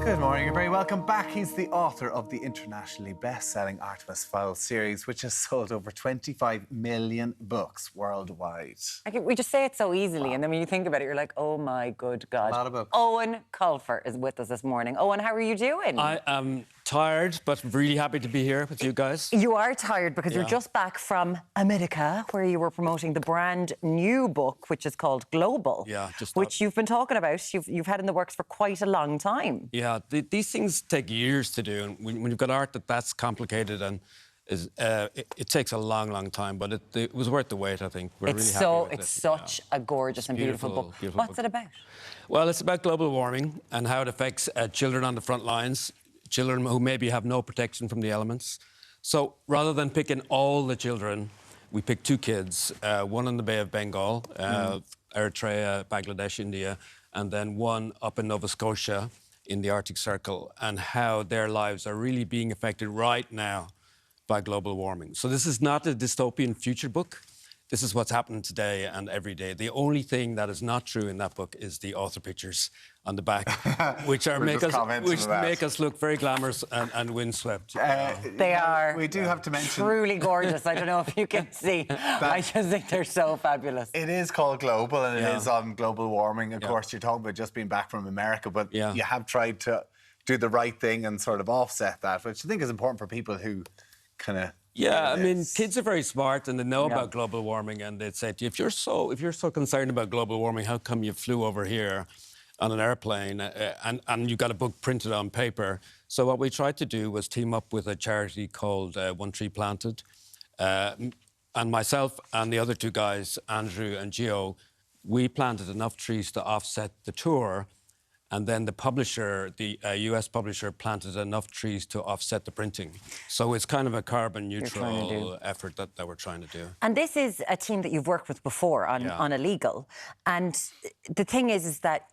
Good morning, you're very welcome back. He's the author of the internationally best-selling Artemis Fowl series, which has sold over 25 million books worldwide. We just say it so easily, and then when you think about it, you're like, oh my good God. A lot of books. Eoin Colfer is with us this morning. Eoin, how are you doing? I am tired, but really happy to be here with you guys. You are tired because you're just back from America, where you were promoting the brand new book, which is called Global, which you've been talking about. You've had in the works for quite a long time. Yeah, these things take years to do, and when you've got art that's complicated and it takes a long, long time, but it was worth the wait, I think. We're really happy with it. It's such a gorgeous and beautiful book. What's it about? Well, it's about global warming and how it affects children on the front lines, children who maybe have no protection from the elements. So rather than picking all the children, we picked 2 kids, one in the Bay of Bengal, Eritrea, Bangladesh, India, and then one up in Nova Scotia in the Arctic Circle, and how their lives are really being affected right now by global warming. So this is not a dystopian future book. This is what's happening today and every day. The only thing that is not true in that book is the author pictures on the back, which make us look very glamorous and windswept. They are. We do have to mention truly gorgeous. I don't know if you can see. I just think they're so fabulous. It is called Global, and it is on global warming. Of course, you're talking about just being back from America, but you have tried to do the right thing and sort of offset that, which I think is important for people who kind of. Yeah, I mean, kids are very smart and they know about global warming, and they'd say to you, if you're so concerned about global warming, how come you flew over here on an airplane and you got a book printed on paper? So what we tried to do was team up with a charity called One Tree Planted, and myself and the other 2 guys, Andrew and Gio, we planted enough trees to offset the tour. And then the publisher, the US publisher, planted enough trees to offset the printing. So it's kind of a carbon neutral effort that we're trying to do. And this is a team that you've worked with before on Illegal. And the thing is that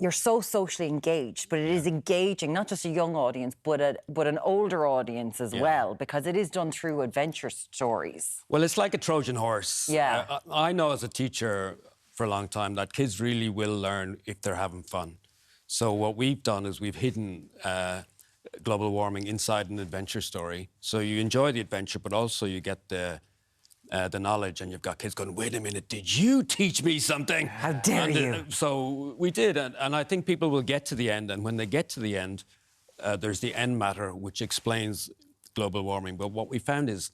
you're so socially engaged, but it is engaging not just a young audience, but an older audience as well, because it is done through adventure stories. Well, it's like a Trojan horse. Yeah. I know as a teacher for a long time that kids really will learn if they're having fun. So what we've done is we've hidden global warming inside an adventure story. So you enjoy the adventure, but also you get the knowledge, and you've got kids going, wait a minute, did you teach me something? How dare you? So we did, and I think people will get to the end, and when they get to the end, there's the end matter, which explains global warming. But what we found is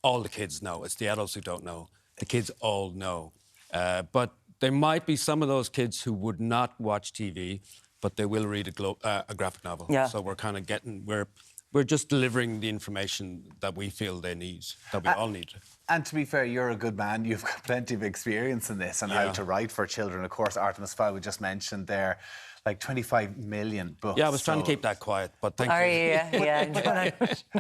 all the kids know. It's the adults who don't know. The kids all know. But there might be some of those kids who would not watch TV, but they will read a graphic novel. Yeah. So we're kind of we're just delivering the information that we feel they need, that we all need. And to be fair, you're a good man. You've got plenty of experience in this and how to write for children. Of course, Artemis Fowl, we just mentioned there, like 25 million books. Yeah, I was trying to keep that quiet, but thank you. Yeah.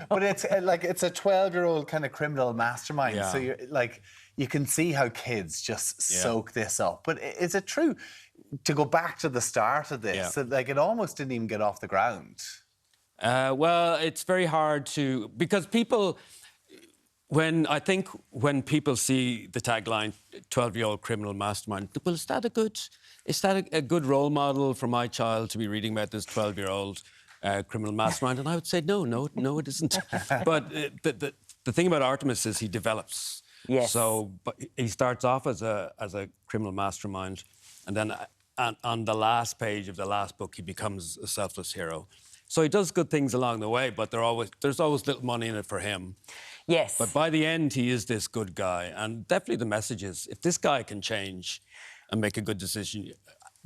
But it's it's a 12-year-old kind of criminal mastermind. Yeah. So you're like, you can see how kids just soak this up. But is it true, to go back to the start of this, that like it almost didn't even get off the ground? Well, it's very hard to, because people, when people see the tagline 12-year-old criminal mastermind, well, is that a good role model for my child to be reading about this 12-year-old criminal mastermind? And I would say no, it isn't. But the thing about Artemis is he develops. Yes. So but he starts off as a criminal mastermind, and then on the last page of the last book, he becomes a selfless hero. So he does good things along the way, but there's always little money in it for him. Yes. But by the end, he is this good guy. And definitely the message is, if this guy can change and make a good decision,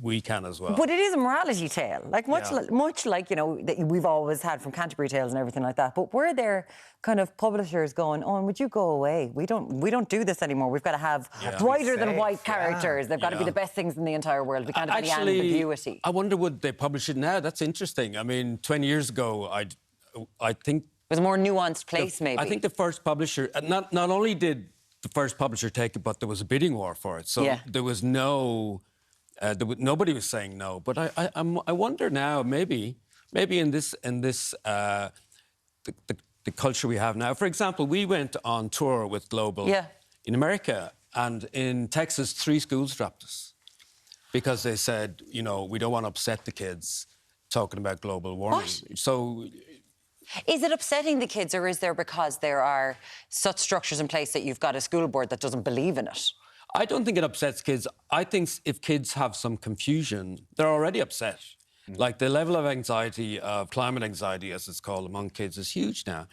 we can as well. But it is a morality tale, like much like, you know, that we've always had from Canterbury Tales and everything like that. But were there kind of publishers going, "Oh, would you go away? We don't do this anymore. We've got to have brighter than white characters. They've got to be the best things in the entire world. We can't have any ambiguity." I wonder, would they publish it now? That's interesting. I mean, 20 years ago, I think... It was a more nuanced place, maybe. I think the first publisher... Not only did the first publisher take it, but there was a bidding war for it. So there was no... nobody was saying no. But I wonder now, maybe in the culture we have now. For example, we went on tour with Global in America, and in Texas, 3 schools dropped us because they said, you know, we don't want to upset the kids talking about global warming. What? So... Is it upsetting the kids, or is there because there are such structures in place that you've got a school board that doesn't believe in it? I don't think it upsets kids. I think if kids have some confusion, they're already upset. Like the level of anxiety, of climate anxiety, as it's called, among kids is huge now.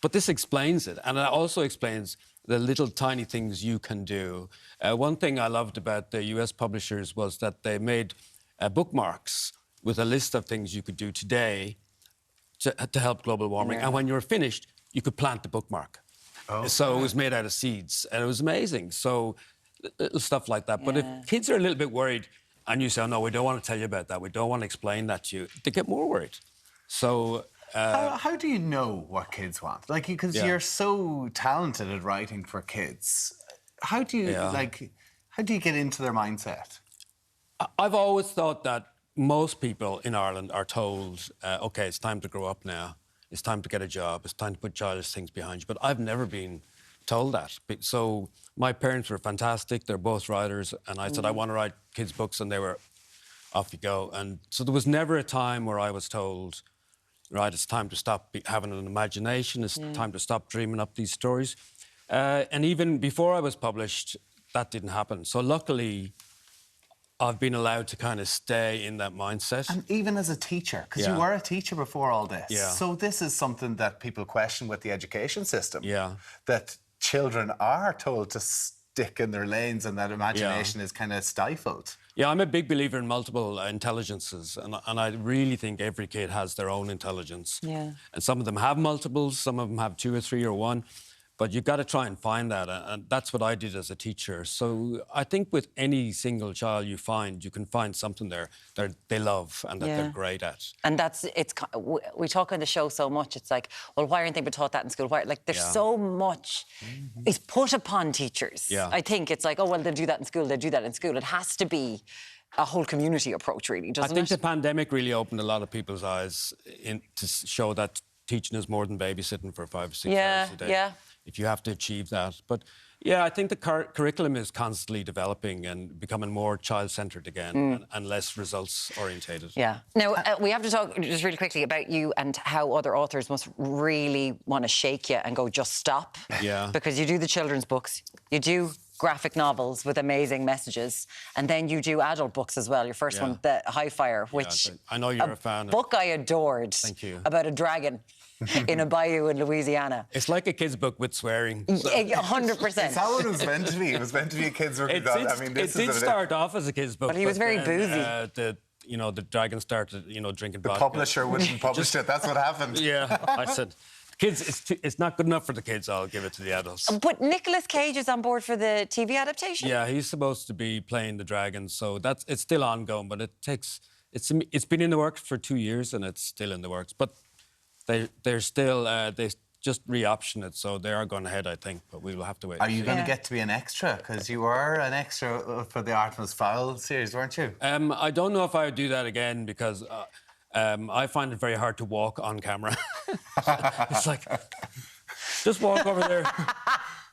But this explains it. And it also explains the little tiny things you can do. One thing I loved about the US publishers was that they made bookmarks with a list of things you could do today to help global warming. And when you were finished, you could plant the bookmark. So it was made out of seeds, and it was amazing. So little stuff like that. But if kids are a little bit worried and you say, "Oh, no, we don't want to tell you about that, we don't want to explain that to you," they get more worried. So... How do you know what kids want? Like, because you're so talented at writing for kids. How do you, how do you get into their mindset? I've always thought that most people in Ireland are told, OK, it's time to grow up now. It's time to get a job. It's time to put childish things behind you. But I've never been told that. So my parents were fantastic. They're both writers. And I said, I want to write kids' books. And they were, off you go. And so there was never a time where I was told, right, it's time to stop having an imagination. It's time to stop dreaming up these stories. And even before I was published, that didn't happen. So luckily, I've been allowed to kind of stay in that mindset. And even as a teacher, because you were a teacher before all this. Yeah. So this is something that people question with the education system. Yeah. That children are told to stick in their lanes and that imagination is kind of stifled. Yeah, I'm a big believer in multiple intelligences, and I really think every kid has their own intelligence. Yeah. And some of them have multiples, some of them have 2 or 3 or 1. But you've got to try and find that, and that's what I did as a teacher. So I think with any single child you can find something there that they love and that they're great at. And we talk on the show so much, it's like, well, why aren't they taught that in school? Why? Like, there's so much is put upon teachers. Yeah. I think it's like, oh, well, they'll do that in school, they'll do that in school. It has to be a whole community approach, really, doesn't it? I think the pandemic really opened a lot of people's eyes to show that teaching is more than babysitting for 5 or 6 hours a day. Yeah. If you have to achieve that. But yeah, I think the curriculum is constantly developing and becoming more child-centred again and less results-orientated. Yeah. Now, we have to talk just really quickly about you and how other authors must really want to shake you and go, just stop. Yeah. Because you do the children's books, you do graphic novels with amazing messages, and then you do adult books as well. Your first one, The High Fire, which I know you're a fan. Book I adored. Thank you. About a dragon in a bayou in Louisiana. It's like a kid's book with swearing. So. 100%. Is that what it was meant to be? It was meant to be a kid's book. It did start off as a kid's book. But he was very boozy. The dragon started, drinking vodka. The publisher wouldn't publish it. That's what happened. Yeah, I said, kids, it's not good enough for the kids. I'll give it to the adults. But Nicolas Cage is on board for the TV adaptation. Yeah, he's supposed to be playing the dragon, so it's still ongoing. But it's been in the works for 2 years, and it's still in the works. But they're still they just re-option it, so they are going ahead, I think. But we will have to wait. Are you going to get to be an extra? Because you were an extra for the Artemis Fowl series, weren't you? I don't know if I would do that again because I find it very hard to walk on camera. It's like, just walk over there.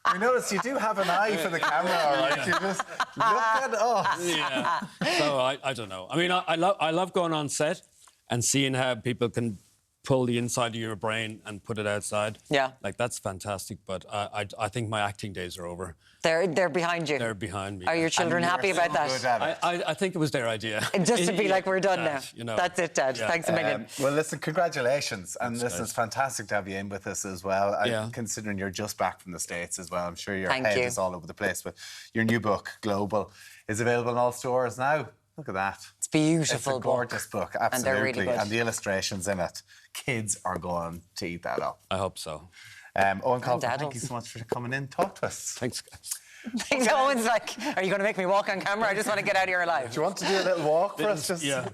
I noticed you do have an eye for the camera, all right? Yeah. You just look at us. Yeah. So I don't know. I mean, I love going on set and seeing how people can pull the inside of your brain and put it outside. Yeah. Like, that's fantastic, but I think my acting days are over. They're behind you? They're behind me. Are your children happy about that? I think it was their idea. Just to be like, we're done now. That's it, Dad. Yeah. Thanks a million. Well, listen, congratulations. And listen, it's fantastic to have you in with us as well. Considering you're just back from the States as well, I'm sure your head is all over the place. But your new book, Global, is available in all stores now. Look at that. It's beautiful. It's a gorgeous book, absolutely. And they're really good. And the illustrations in it, kids are going to eat that up. I hope so. Eoin Colfer, thank you so much for coming in. Talk to us. Thanks, guys. Owen's like, are you going to make me walk on camera? I just want to get out of here alive. Do you want to do a little walk for us? Yeah.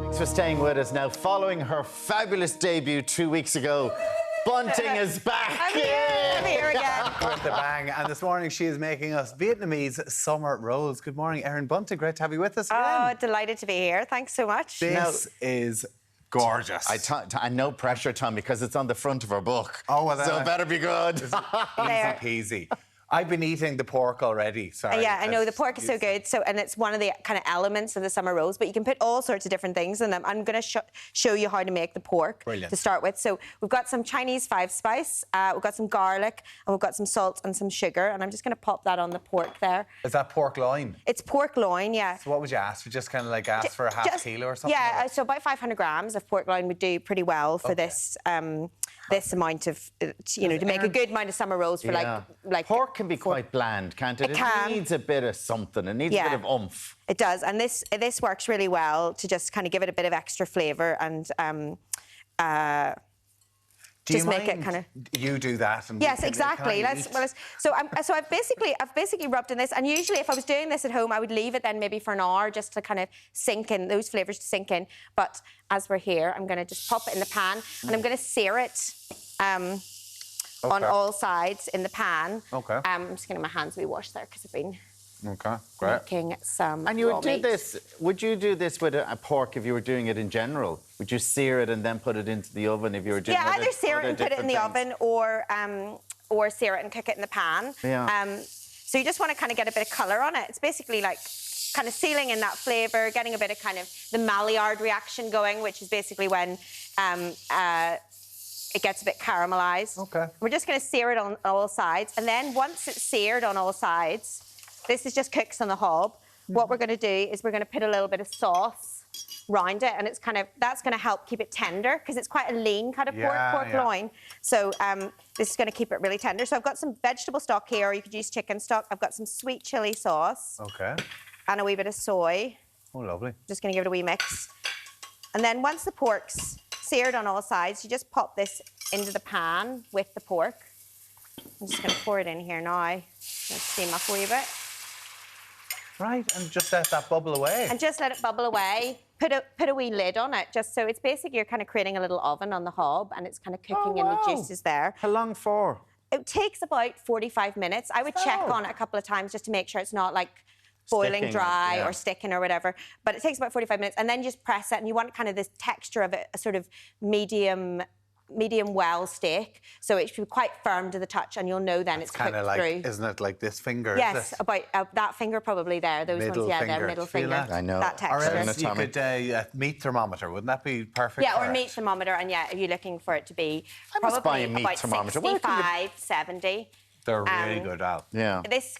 Thanks for staying with us. Now, following her fabulous debut 2 weeks ago, Bunting is back. I'm here again. With the bang. And this morning she is making us Vietnamese Summer Rolls. Good morning, Erin Bunting. Great to have you with us again. Oh, delighted to be here. Thanks so much. This is gorgeous. And no pressure, Tom, because it's on the front of her book. Oh, well, so it better be good. Easy peasy. I've been eating the pork already. Sorry. Yeah, I know the pork is so good. And it's one of the kind of elements of the summer rolls, but you can put all sorts of different things in them. I'm going to show you how to make the pork to start with. So we've got some Chinese 5-spice, we've got some garlic, and we've got some salt and some sugar. And I'm just going to pop that on the pork there. Is that pork loin? It's pork loin, yeah. So what would you ask? Would you just kind of like ask for a half kilo or something? Yeah, so about 500 grams of pork loin would do pretty well for this. This amount of, to make a good amount of summer rolls for like pork can be quite bland, can't it? It needs a bit of something. It needs a bit of oomph. It does, and this works really well to just kind of give it a bit of extra flavour and just make it kind of. You do that. And yes, exactly. So I've basically rubbed in this, and usually if I was doing this at home, I would leave it then maybe for an hour just to kind of sink in, those flavours to sink in. But as we're here, I'm going to just pop it in the pan, and I'm going to sear it on all sides in the pan. Okay. I'm just getting my hands washed there because I've been. Okay, great. Making some And you would raw do meat. this, would you do this with a pork if you were doing it in general? Would you sear it and then put it into the oven if you were doing Yeah, either sear it and put it in the oven or sear it and cook it in the pan. Yeah. So you just want to kind of get a bit of colour on it. It's basically like kind of sealing in that flavour, getting a bit of kind of the Maillard reaction going, which is basically when it gets a bit caramelised. Okay. We're just going to sear it on all sides. And then once it's seared on all sides, this is just cooks on the hob. What we're going to do is we're going to put a little bit of sauce round it, and it's that's going to help keep it tender because it's quite a lean kind of pork loin. So this is going to keep it really tender. So I've got some vegetable stock here, or you could use chicken stock. I've got some sweet chilli sauce. Okay. And a wee bit of soy. Oh, lovely. Just going to give it a wee mix. And then once the pork's seared on all sides, you just pop this into the pan with the pork. I'm just going to pour it in here now. Let's steam up a wee bit. Right, and just let that bubble away. And just let it bubble away. Put a wee lid on it, just so it's basically you're kind of creating a little oven on the hob, and it's kind of cooking in the juices there. How long for? It takes about 45 minutes. I would check on it a couple of times just to make sure it's not like boiling Sticking, dry or sticking or whatever. But it takes about 45 minutes, and then you just press it, and you want kind of this texture of it, a sort of medium medium well steak, so it should be quite firm to the touch, and you'll know then it's cooked like, through. Isn't it like this finger? Yes, about that finger probably there. Those middle ones, yeah, finger. they're middle Feel finger. that? I know. That Or texture. else you could a meat thermometer. Wouldn't that be perfect? Yeah, for or it? meat thermometer, and yeah, if you're looking for it to be I must buy probably a meat about thermometer. Where can you- 65, 70. They're really good, Al. Yeah. This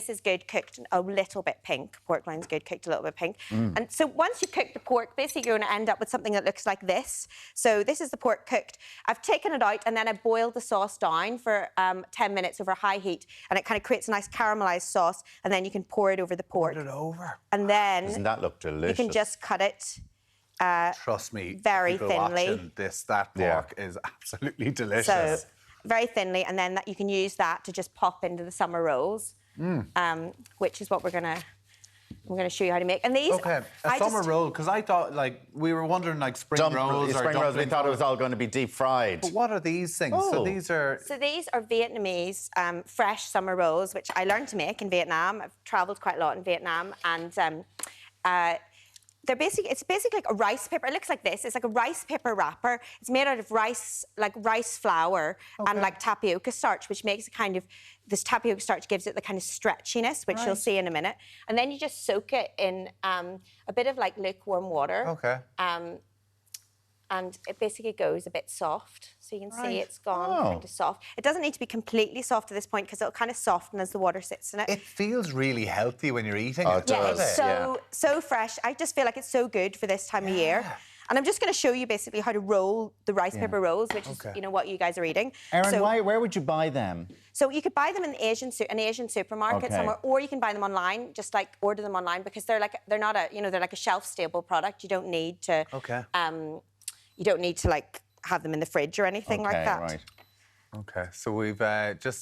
is good cooked a little bit pink. Pork loin's good cooked a little bit pink. And so once you cook the pork, basically you're going to end up with something that looks like this. So this is the pork cooked. I've taken it out and then I boiled the sauce down for 10 minutes over high heat, and it kind of creates a nice caramelized sauce, and then you can pour it over the pork. Put it over. And then Doesn't that look delicious? you can just cut it Trust me, very people thinly. watching that pork is absolutely delicious. So very thinly, and then you can use that to just pop into the summer rolls, which is what we're gonna show you how to make. And these, Okay, a summer roll, because I thought, like, we were wondering, like, spring rolls or spring rolls. We dumpling thought it was rolls. all going to be deep fried. But what are these things? Oh. So these are... So these are Vietnamese fresh summer rolls, which I learned to make in Vietnam. I've travelled quite a lot in Vietnam, and it's basically like a rice paper. It looks like this. It's like a rice paper wrapper. It's made out of rice, like rice flour and like tapioca starch, which makes it kind of, this tapioca starch gives it the kind of stretchiness, which you'll see in a minute. And then you just soak it in a bit of like lukewarm water. Okay. And it basically goes a bit soft. So you can see it's gone kind of soft. It doesn't need to be completely soft at this point because it'll kind of soften as the water sits in it. It feels really healthy when you're eating Oh, it. it does. Yeah, it's so fresh. I just feel like it's so good for this time of year. And I'm just going to show you basically how to roll the rice paper rolls, which is, you know, what you guys are eating. Erin, where would you buy them? So you could buy them in an Asian supermarket somewhere, or you can buy them online. Just like order them online because they're not a, you know, they're like a shelf stable product. You don't need to. You don't need to like have them in the fridge or anything like that. Right. Okay, so we've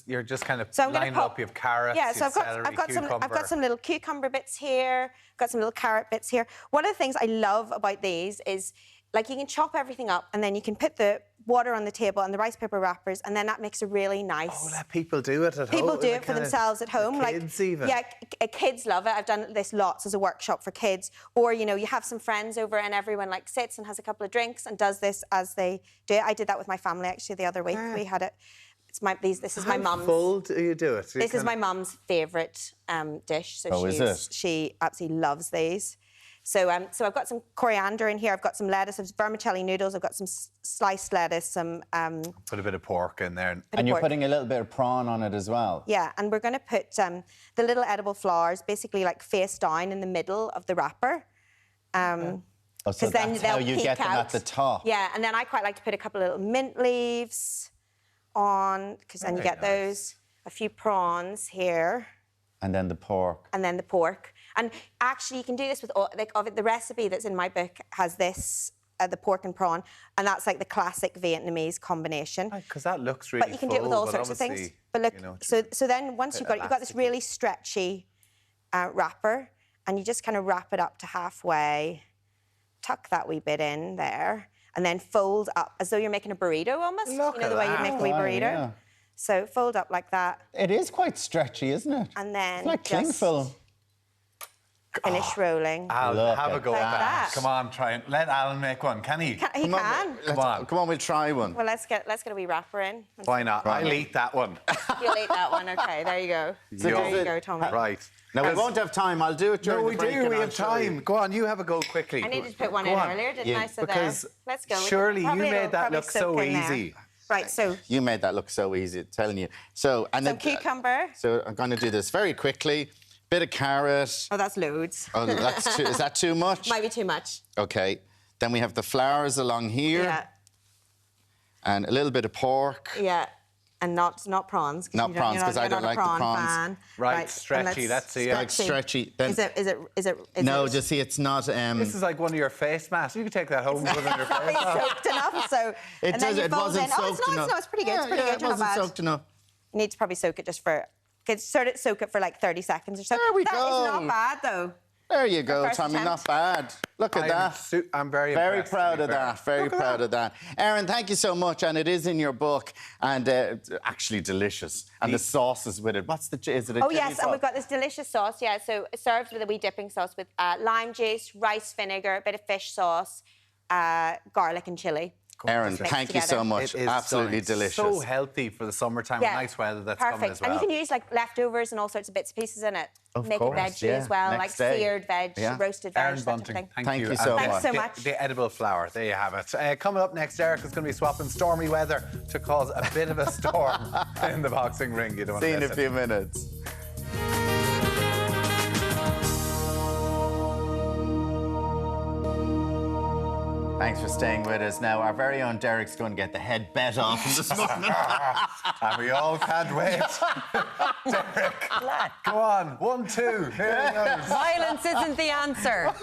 you're just kind of So lining up. You have carrots, yeah, so celery, I've got cucumber. some little cucumber bits here. Got some little carrot bits here. One of the things I love about these is like you can chop everything up and then you can put the water on the table and the rice paper wrappers, and then that makes a really nice. Oh, let people do it at home. People do it for themselves at home. Kids even. Yeah, kids love it. I've done this lots as a workshop for kids. Or, you know, you have some friends over and everyone like sits and has a couple of drinks and does this as they do it. I did that with my family actually the other week. We had it. This is my mum's. How full do you do it? This is my mum's favourite dish. So she absolutely loves these. So I've got some coriander in here. I've got some lettuce. I've vermicelli noodles. I've got some sliced lettuce. Some. Put a bit of pork in there. And you're putting a little bit of prawn on it as well. Yeah, and we're going to put the little edible flowers basically like face down in the middle of the wrapper. So that's how you get them at the top. Yeah, and then I quite like to put a couple of little mint leaves on, because then you get those. A few prawns here. And then the pork. And then the pork. And actually, you can do this with all, like, the recipe that's in my book has this, the pork and prawn, and that's like the classic Vietnamese combination. Because that looks really But you can do it with all sorts of things. But look, you know, so then once you've got this really stretchy wrapper, and you just kind of wrap it up to halfway, tuck that wee bit in there, and then fold up as though you're making a burrito almost. Look you know the way you make a wee burrito. Yeah. So fold up like that. It is quite stretchy, isn't it? And then it's like cling film. Finish rolling. Al, have a go like at that. Come on, try and let Alan make one. Can he? He can. Come on, we'll try one. Well, let's get a wee wrapper in. Why not? I'll eat that one. You'll eat that one. Okay, there you go. So there you go, Tommy. Right. Now, we won't have time. I'll do it during the break. No, we do. We and have time. Go on, you have a go quickly. I needed to put one in earlier, didn't I? So because let's go. Surely you made that look so easy. Right, so... You made that look so easy, telling you. So, and some cucumber. So I'm going to do this very quickly. Bit of carrot. Oh, that's loads. Oh, that's too, is that too much? Might be too much. OK. Then we have the flowers along here. Yeah. And a little bit of pork. Yeah. And not prawns. Not prawns, because I don't like the prawns. Fan. Right, stretchy, that's it. Like stretchy. Then, is it? No, just see, it's not... This is like one of your face masks. You can take that home and put it on your face. It's soaked enough, so... It wasn't soaked enough. No, it's pretty good. Yeah, it's pretty good. it wasn't soaked enough. You need to probably soak it just for... soak it for like 30 seconds or so. There we go. That is not bad, though. There you go, Tommy, not bad. Look at that. I'm very proud of that. Very proud of that. Erin, thank you so much, and it is in your book, and actually delicious. And the sauces with it. Is it a chili yes, sauce? and we've got this delicious sauce, yeah. So it serves with a wee dipping sauce with lime juice, rice vinegar, a bit of fish sauce, garlic and chilli. Erin, thank you so much. It is Absolutely stunning. delicious. So healthy for the summertime, nice weather that's coming as well. And you can use like leftovers and all sorts of bits and pieces in it. Make Make it veggie as well, Next like day. seared veg, roasted veg, Erin that Bunting, type of thing. Thank you so much. Thanks so much. The edible flour, there you have it. Coming up next, Deric is going to be swapping stormy weather to cause a bit of a storm in the boxing ring. You don't want See to you in miss a it. few minutes. Thanks for staying with us. Now, our very own Deric's going to get the head bet off him this morning. And we all can't wait. Deric, go on. 1, 2. Here it goes. Violence isn't the answer.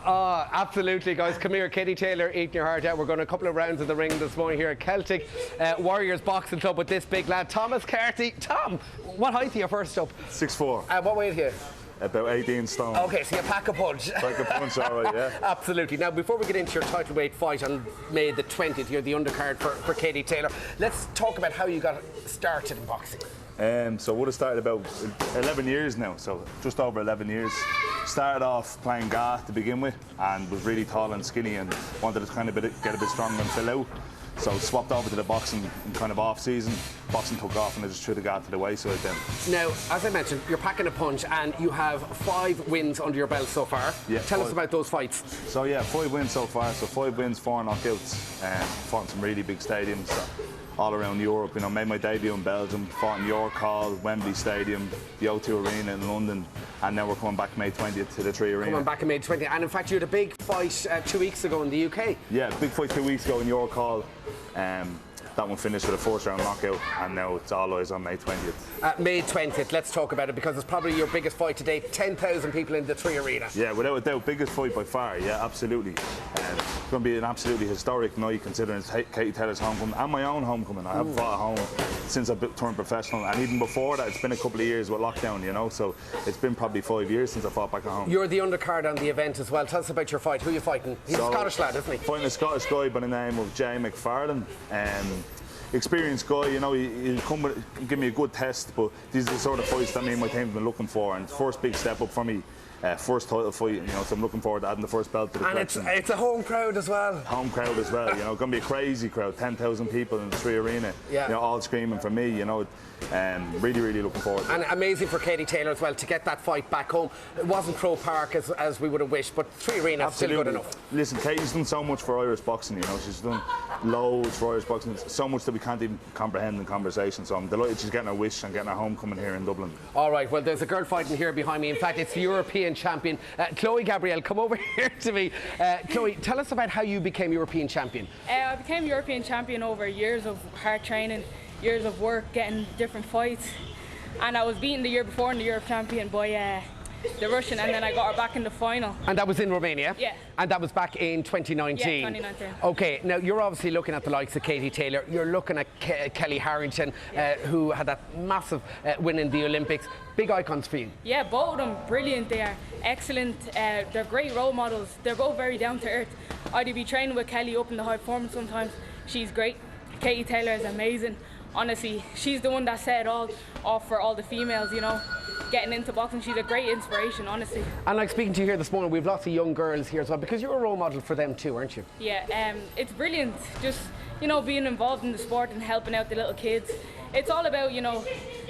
Oh, absolutely, guys. Come here, Katie Taylor, eating your heart out. We're going a couple of rounds of the ring this morning here at Celtic Warriors Boxing Club with this big lad, Thomas Carthy. Tom, what height are you first up? 6'4". What weight are you? About 18 stone. OK, so you pack a punch. Pack a punch, all right, yeah. Absolutely. Now, before we get into your title weight fight on May the 20th, you're the undercard for Katie Taylor. Let's talk about how you got started in boxing. So I would have started about 11 years now, so just over 11 years. Started off playing Ga to begin with and was really tall and skinny and wanted to kind of get a bit stronger and fill out. So swapped over to the boxing in kind of off-season. Boxing took off and I just threw the Ga to the wayside then. Now, as I mentioned, you're packing a punch and you have 5 wins under your belt so far. Yeah, Tell us about those fights. So yeah, 5 wins so far. So 5 wins, 4 knockouts. Fought in some really big stadiums all around Europe. You know, made my debut in Belgium, fought in York Hall, Wembley Stadium, the O2 Arena in London, and now we're coming back May 20th to the 3 Arena. Coming back in May 20th, and in fact you had a big fight 2 weeks ago in the UK. Yeah, big fight 2 weeks ago in York Hall. That one finished with a 4th round knockout, and now it's all eyes on May 20th. May 20th, let's talk about it because it's probably your biggest fight to date. 10,000 people in the 3 Arena. Yeah, without a doubt, biggest fight by far. Yeah, absolutely. It's going to be an absolutely historic night considering it's Katie Taylor's homecoming and my own homecoming. I haven't fought at home since I've turned professional, and even before that, it's been a couple of years with lockdown, you know. So it's been probably 5 years since I fought back at home. You're the undercard on the event as well. Tell us about your fight. Who are you fighting? He's a Scottish lad, isn't he? Fighting a Scottish guy by the name of Jay McFarlane. Experienced guy, you know, he'll come with, give me a good test, but these are the sort of fights that me and my team have been looking for, and first big step up for me, first title fight, you know, so I'm looking forward to adding the first belt to the collection. And it's a home crowd as well. Home crowd as well, you know, going to be a crazy crowd, 10,000 people in the 3 Arena, yeah. You know, all screaming for me, you know. Really, really looking forward to it. And amazing for Katie Taylor as well to get that fight back home. It wasn't Croke Park as we would have wished, but 3 Arena is still good enough. Listen, Katie's done so much for Irish boxing, you know, she's done loads for Irish boxing, so much that we can't even comprehend in conversation, so I'm delighted she's getting her wish and getting her homecoming here in Dublin. All right, well, there's a girl fighting here behind me. In fact, it's the European champion, Chloe Gabrielle. Come over here to me. Chloe, tell us about how you became European champion. I became European champion over years of hard training, years of work, getting different fights. And I was beaten the year before in the Europe champion by the Russian, and then I got her back in the final. And that was in Romania? Yeah. And that was back in 2019? Yeah, 2019. OK, now you're obviously looking at the likes of Katie Taylor. You're looking at Kelly Harrington, who had that massive win in the Olympics. Big icons for you. Yeah, both of them brilliant. They are excellent. They're great role models. They're both very down to earth. I'd be training with Kelly up in the high performance sometimes. She's great. Katie Taylor is amazing. Honestly, she's the one that set it all off for all the females, you know, getting into boxing. She's a great inspiration, honestly. And like speaking to you here this morning, we have lots of young girls here as well, because you're a role model for them too, aren't you? Yeah, it's brilliant. Just, you know, being involved in the sport and helping out the little kids. It's all about, you know,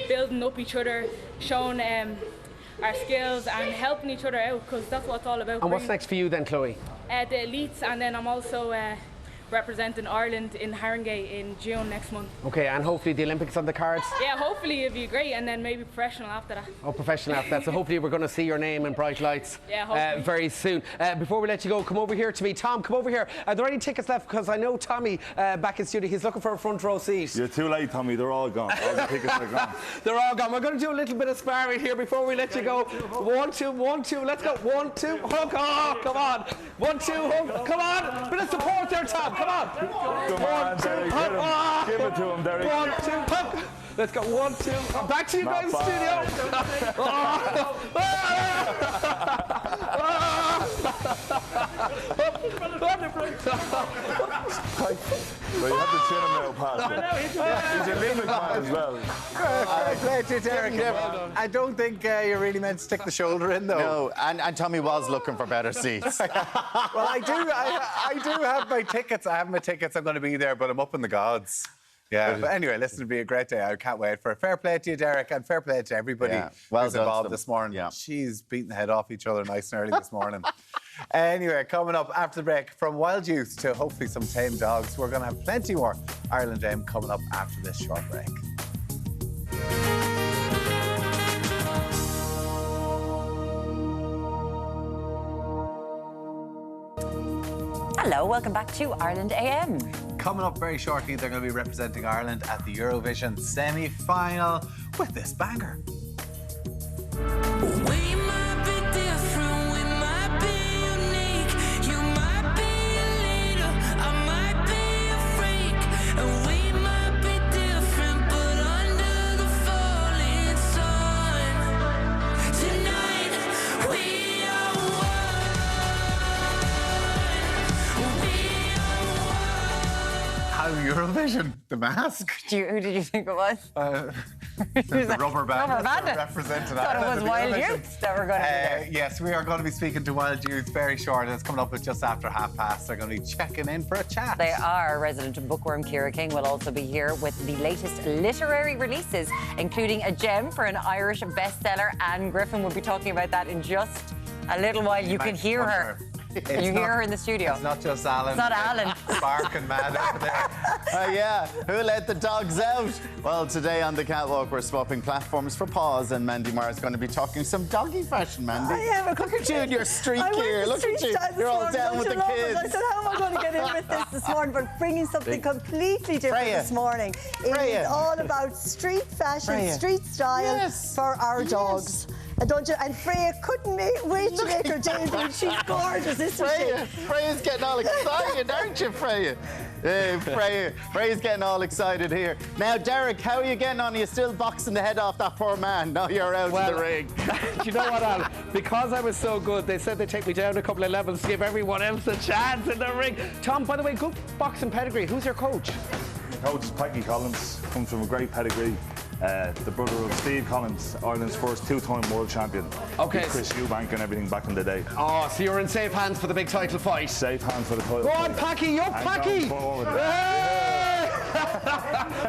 building up each other, showing our skills and helping each other out, because that's what it's all about. And what's next for you then, Chloe? The elites, and then I'm also representing Ireland in Haringey in June next month. OK, and hopefully the Olympics on the cards? Yeah, hopefully it'll be great, and then maybe professional after that. Oh, professional after that. So hopefully we're going to see your name in bright lights very soon. Before we let you go, come over here to me. Tom, come over here. Are there any tickets left? Because I know Tommy back in studio, he's looking for a front row seat. You're too late, Tommy. They're all gone. All the tickets are gone. They're all gone. We're going to do a little bit of sparring here before we let you go. 1, 2, 1, 2. Let's go. 1, 2. Hook. Oh, come on. 1, 2. Hook. Come on. Bit of support there, Tom. Come on. Come on, Deric. Give it to him, Deric. 1, 2, hook. Let's go. 1, 2. Back to you guys in the studio. Well, you have to chin him now, Pat. He's a limit man as well. Fair play to you, Deric. I don't think you really meant to stick the shoulder in, though. No, and Tommy was looking for better seats. Well, I do have my tickets. I have my tickets. I'm going to be there, but I'm up in the gods. Yeah, but anyway, listen, it'll be a great day. I can't wait for it. Fair play to you, Deric, and fair play to everybody who's involved this morning. Yeah. She's beating the head off each other nice and early this morning. Anyway, coming up after the break, from wild youth to hopefully some tame dogs, we're going to have plenty more Ireland Aim coming up after this short break. Hello, welcome back to Ireland AM. Coming up very shortly, they're going to be representing Ireland at the Eurovision semi-final with this banger. We might be different, we might be unique. You might be a leader, I might be a freak. And we might be different, but under the falling sun, tonight we are one. We are one. How Eurovision? The Mask? Who did you think it was? The rubber band. Rubber band. Representing Thought it Ireland was at the Wild Eurovision. Youth that were going to be there. Yes, we are going to be speaking to Wild Youth very short. It's coming up at just after past. They're going to be checking in for a chat. They are. Resident of Bookworm Ciara King will also be here with the latest literary releases, including a gem for an Irish bestseller. Anne Griffin will be talking about that in just a little while. You can hear her. Can you hear her in the studio? It's not just Alan. It's not Alan. Barking mad over there. Yeah, who let the dogs out? Well, today on the catwalk, we're swapping platforms for paws, and Mandy Marr is going to be talking some doggy fashion, Mandy. Look at you in your streak here. Look at you. You're all down with the kids. I said, how am I going to get in with this morning? But bringing something completely different this morning. It is all about street fashion, street style for our dogs. Don't you? And Freya couldn't wait to make her debut. She's gorgeous, isn't she? Freya's getting all excited, aren't you, Freya? Freya's getting all excited here. Now, Deric, how are you getting on? Are you still boxing the head off that poor man? Now you're out of the ring. Do you know what, Alan? Because I was so good, they said they'd take me down a couple of levels to give everyone else a chance in the ring. Tom, by the way, good boxing pedigree. Who's your coach? Coach is Paddy Collins, comes from a great pedigree. The brother of Steve Collins, Ireland's first two-time world champion. Okay. With Chris Eubank and everything back in the day. Oh, so you're in safe hands for the big title fight. Safe hands for the title Go fight. on, Packy, up, Packy!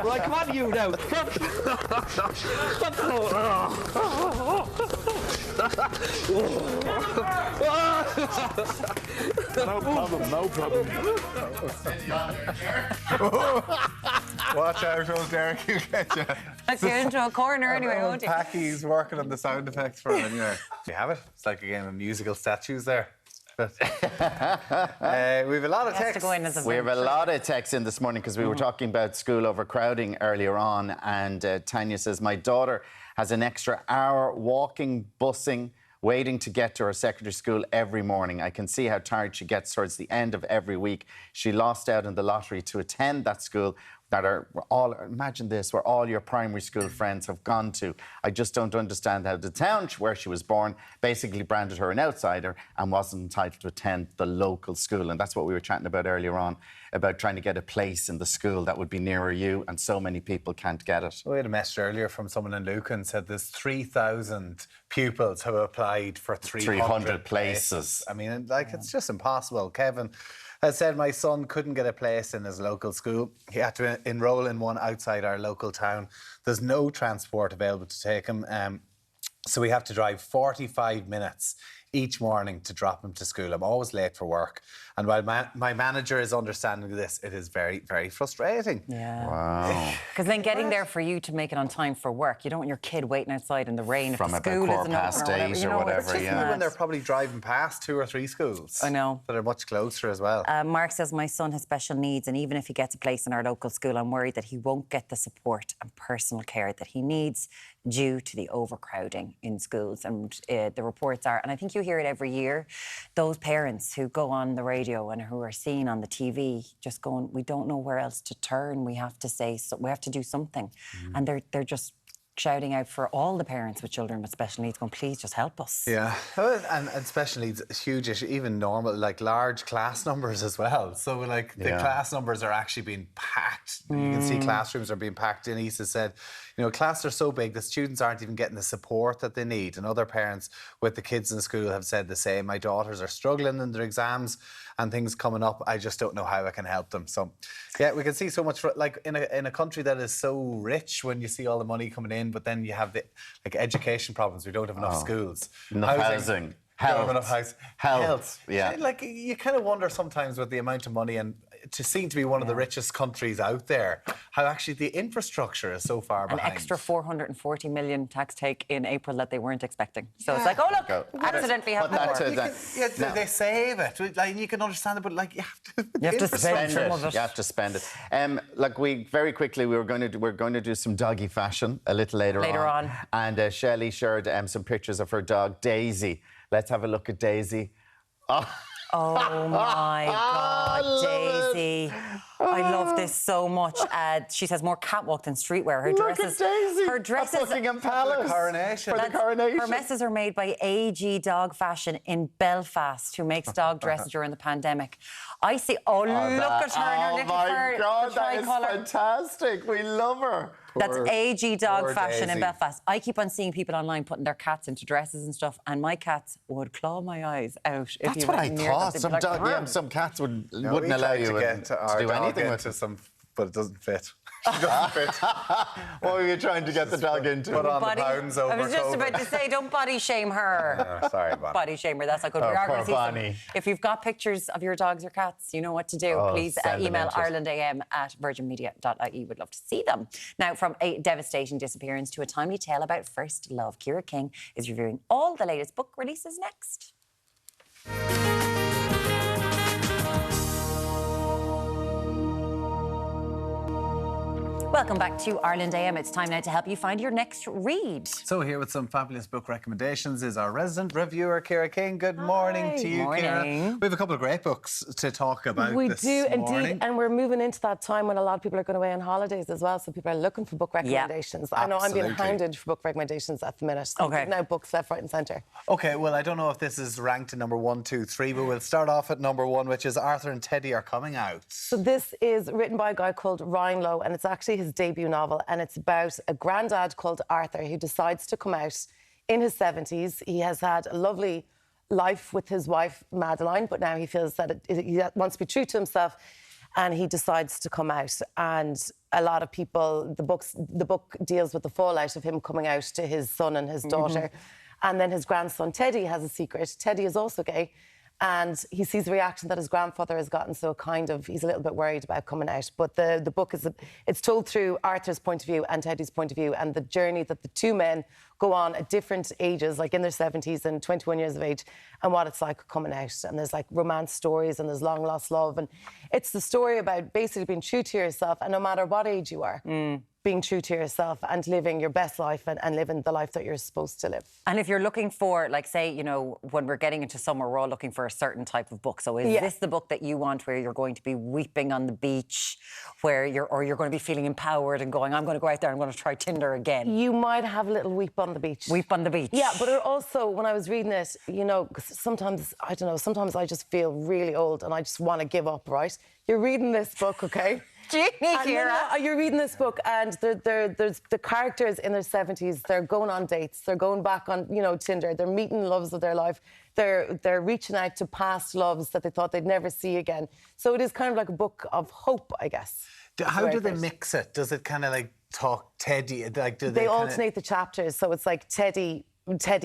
Right, come on, you now. No problem, no problem. Watch out, old Deric, he'll get you. Let's get into a corner anyway, won't you? Packy's working on the sound effects for him anyway. You have it? It's like a game of musical statues there. We have a lot of texts. We have a lot of texts in this morning because we were talking about school overcrowding earlier on, and Tanya says, my daughter has an extra hour walking, busing, waiting to get to her secondary school every morning. I can see how tired she gets towards the end of every week. She lost out in the lottery to attend that school that are all, imagine this, where all your primary school friends have gone to. I just don't understand how the town where she was born basically branded her an outsider and wasn't entitled to attend the local school. And that's what we were chatting about earlier on, about trying to get a place in the school that would be nearer you, and so many people can't get it. We had a message earlier from someone in Lucan said there's 3,000 pupils who applied for 300 places. I mean, like, it's just impossible. Kevin has said my son couldn't get a place in his local school. He had to enrol in one outside our local town. There's no transport available to take him. So we have to drive 45 minutes each morning to drop him to school. I'm always late for work. And while my manager is understanding of this, it is very, very frustrating. Yeah. Wow. Because then getting there for you to make it on time for work, you don't want your kid waiting outside in the rain from if the school isn't open or whatever. Particularly when they're probably driving past 2 or 3 schools. I know. That are much closer as well. Mark says, my son has special needs, and even if he gets a place in our local school, I'm worried that he won't get the support and personal care that he needs due to the overcrowding in schools. And the reports are, and I think you hear it every year, those parents who go on the radio and who are seen on the TV just going, we don't know where else to turn. We have to say, so we have to do something. And they're just shouting out for all the parents with children with special needs, going, please just help us. Yeah, and special needs is a huge issue, even normal, like large class numbers as well. So like the class numbers are actually being packed. You can see classrooms are being packed. Denise has said, you know, classes are so big, the students aren't even getting the support that they need. And other parents with the kids in school have said the same. My daughters are struggling in their exams and things coming up. I just don't know how I can help them. So, yeah, we can see so much, like in a country that is so rich when you see all the money coming in, but then you have the like education problems. We don't have enough schools, enough housing, health. Yeah, like you kind of wonder sometimes with the amount of money and to seem to be one of the richest countries out there, how actually the infrastructure is so far behind. An extra 440 million tax take in April that they weren't expecting. So it's like, oh look, accidentally have more. They save it. Like you can understand it, but like you have to spend it. You have to spend it. Like we're going to do some doggy fashion a little later on. And Shelley shared some pictures of her dog Daisy. Let's have a look at Daisy. Oh my God, Daisy. I love this so much. She says more catwalk than streetwear. Her dresses. Look at Daisy. Her dresses. Buckingham Palace. For the coronation. For the coronation. Her messes are made by AG Dog Fashion in Belfast, who makes dog dresses during the pandemic. I see. Oh, look at her in her little fur. Oh my God, that is fantastic. We love her. That's AG Dog Fashion in Belfast. I keep on seeing people online putting their cats into dresses and stuff, and my cats would claw my eyes out. That's what I thought. Some cats wouldn't allow you to do anything with it. But it doesn't fit. It doesn't fit. What were you trying to get the dog into? Put on the pounds over I was just about to say, don't body shame her. Sorry, Bonnie. Body shame her, that's not good. We are going to see some. If you've got pictures of your dogs or cats, you know what to do. Please email irelandam@virginmedia.ie. We'd love to see them. Now, from a devastating disappearance to a timely tale about first love, Ciara King is reviewing all the latest book releases next. Welcome back to Ireland AM. It's time now to help you find your next read. So here with some fabulous book recommendations is our resident reviewer, Ciara King. Good morning to you, Ciara. We have a couple of great books to talk about this morning. Indeed, and we're moving into that time when a lot of people are going away on holidays as well, so people are looking for book recommendations. I know I'm being hounded for book recommendations at the minute. So now books left, right and centre. OK, well, I don't know if this is ranked in number 1, 2, 3, but we'll start off at number 1, which is Arthur and Teddy Are Coming Out. So this is written by a guy called Ryan Lowe, and it's actually his debut novel, and it's about a grandad called Arthur who decides to come out in his 70s. He has had a lovely life with his wife Madeline, but now he feels that he wants to be true to himself, and he decides to come out. And a lot of people, the book deals with the fallout of him coming out to his son and his daughter, and then his grandson Teddy has a secret. Teddy is also gay. And he sees the reaction that his grandfather has gotten, so he's a little bit worried about coming out. But the book it's told through Arthur's point of view and Teddy's point of view, and the journey that the two men go on at different ages, like in their 70s and 21 years of age, and what it's like coming out. And there's like romance stories and there's long lost love. And it's the story about basically being true to yourself, and no matter what age you are, being true to yourself and living your best life and living the life that you're supposed to live. And if you're looking for, like, say, you know, when we're getting into summer, we're all looking for a certain type of book. So is this the book that you want, where you're going to be weeping on the beach, where you're going to be feeling empowered and going, I'm going to go out there, I'm going to try Tinder again? You might have a little weep on the beach. Weep on the beach. Yeah, but it also, when I was reading it, you know, sometimes, I don't know, sometimes I just feel really old and I just want to give up, right? You're reading this book, OK? You're reading this book, and there's the characters in their 70s. They're going on dates. They're going back on, you know, Tinder. They're meeting loves of their life. They're reaching out to past loves that they thought they'd never see again. So it is kind of like a book of hope, I guess. How do they mix it? Does it kind of like talk Teddy? Like, do they alternate the chapters? So it's like Teddy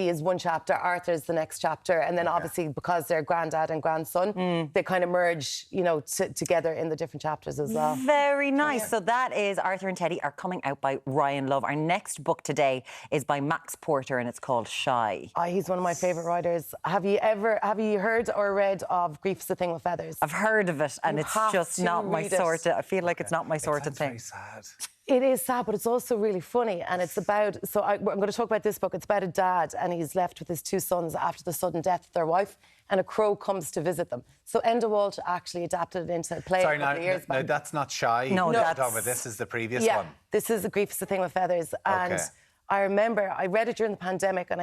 is one chapter, Arthur's the next chapter, and then obviously because they're granddad and grandson, they kind of merge, you know, together in the different chapters as well. Very nice. Yeah. So that is Arthur and Teddy Are Coming Out by Ryan Lowe. Our next book today is by Max Porter, and it's called Shy. He's one of my favourite writers. Have you heard or read of Grief's a Thing with Feathers? I've heard of it, and it's just not my sort of... I feel like it's not my sort of thing. Very sad. It is sad, but it's also really funny. And it's about... So I'm going to talk about this book. It's about a dad, and he's left with his two sons after the sudden death of their wife, and a crow comes to visit them. So Enda Walsh actually adapted it into a play a couple of years back. No, that's not Shy. No, that's... This is the previous one. This is A Grief's a Thing with Feathers. And I remember I read it during the pandemic, and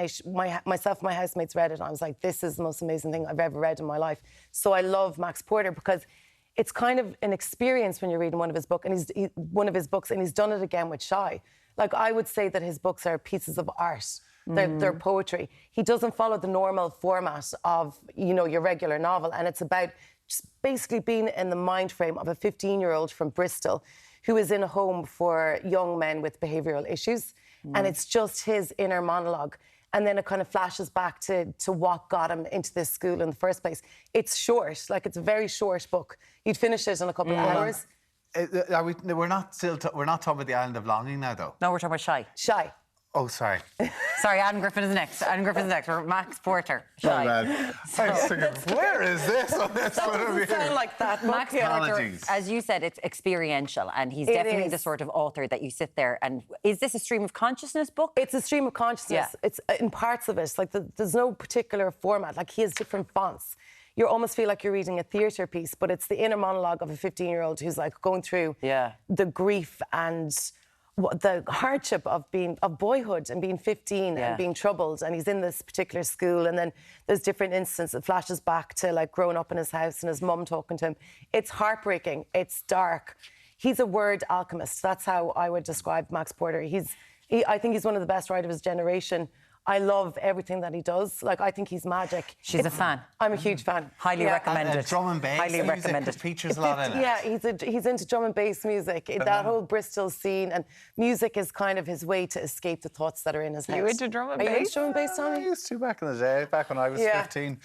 myself and my housemates read it, and I was like, this is the most amazing thing I've ever read in my life. So I love Max Porter because it's kind of an experience when you're reading one of his books, and he's done it again with Shy. Like, I would say that his books are pieces of art. They're poetry. He doesn't follow the normal format of, your regular novel, and it's about just basically being in the mind frame of a 15-year-old from Bristol who is in a home for young men with behavioural issues. And it's just his inner monologue. And then it kind of flashes back to what got him into this school in the first place. It's short, like it's a very short book. You'd finish it in a couple of hours. We're not talking about the Island of Longing now, though. No, we're talking about Shy. Shy. Oh, sorry. Sorry, Anne Griffin is next. Anne Griffin's next. Or Max Porter. Shy. I was thinking, where is this on this one over here? Sound like that. Max Porter, as you said, it's experiential, and he's definitely the sort of author that you sit there and... Is this a stream of consciousness book? It's a stream of consciousness. Yeah. It's in parts of it. Like, there's no particular format. Like, he has different fonts. You almost feel like you're reading a theatre piece, but it's the inner monologue of a 15-year-old who's, like, going through the grief and... the hardship of boyhood and being 15 and being troubled, and he's in this particular school, and then there's different instances. It flashes back to like growing up in his house and his mum talking to him. It's heartbreaking. It's dark. He's a word alchemist. That's how I would describe Max Porter. I think he's one of the best writers of his generation. I love everything that he does. Like, I think he's magic. She's a fan. I'm a huge fan. Highly recommended. And drum and bass Highly recommended. Features a lot in it. Yeah, he's into drum and bass music. That whole Bristol scene, and music is kind of his way to escape the thoughts that are in his head. You into drum and bass? Are you into drum and bass, Tommy? I used to back in the day, back when I was 15.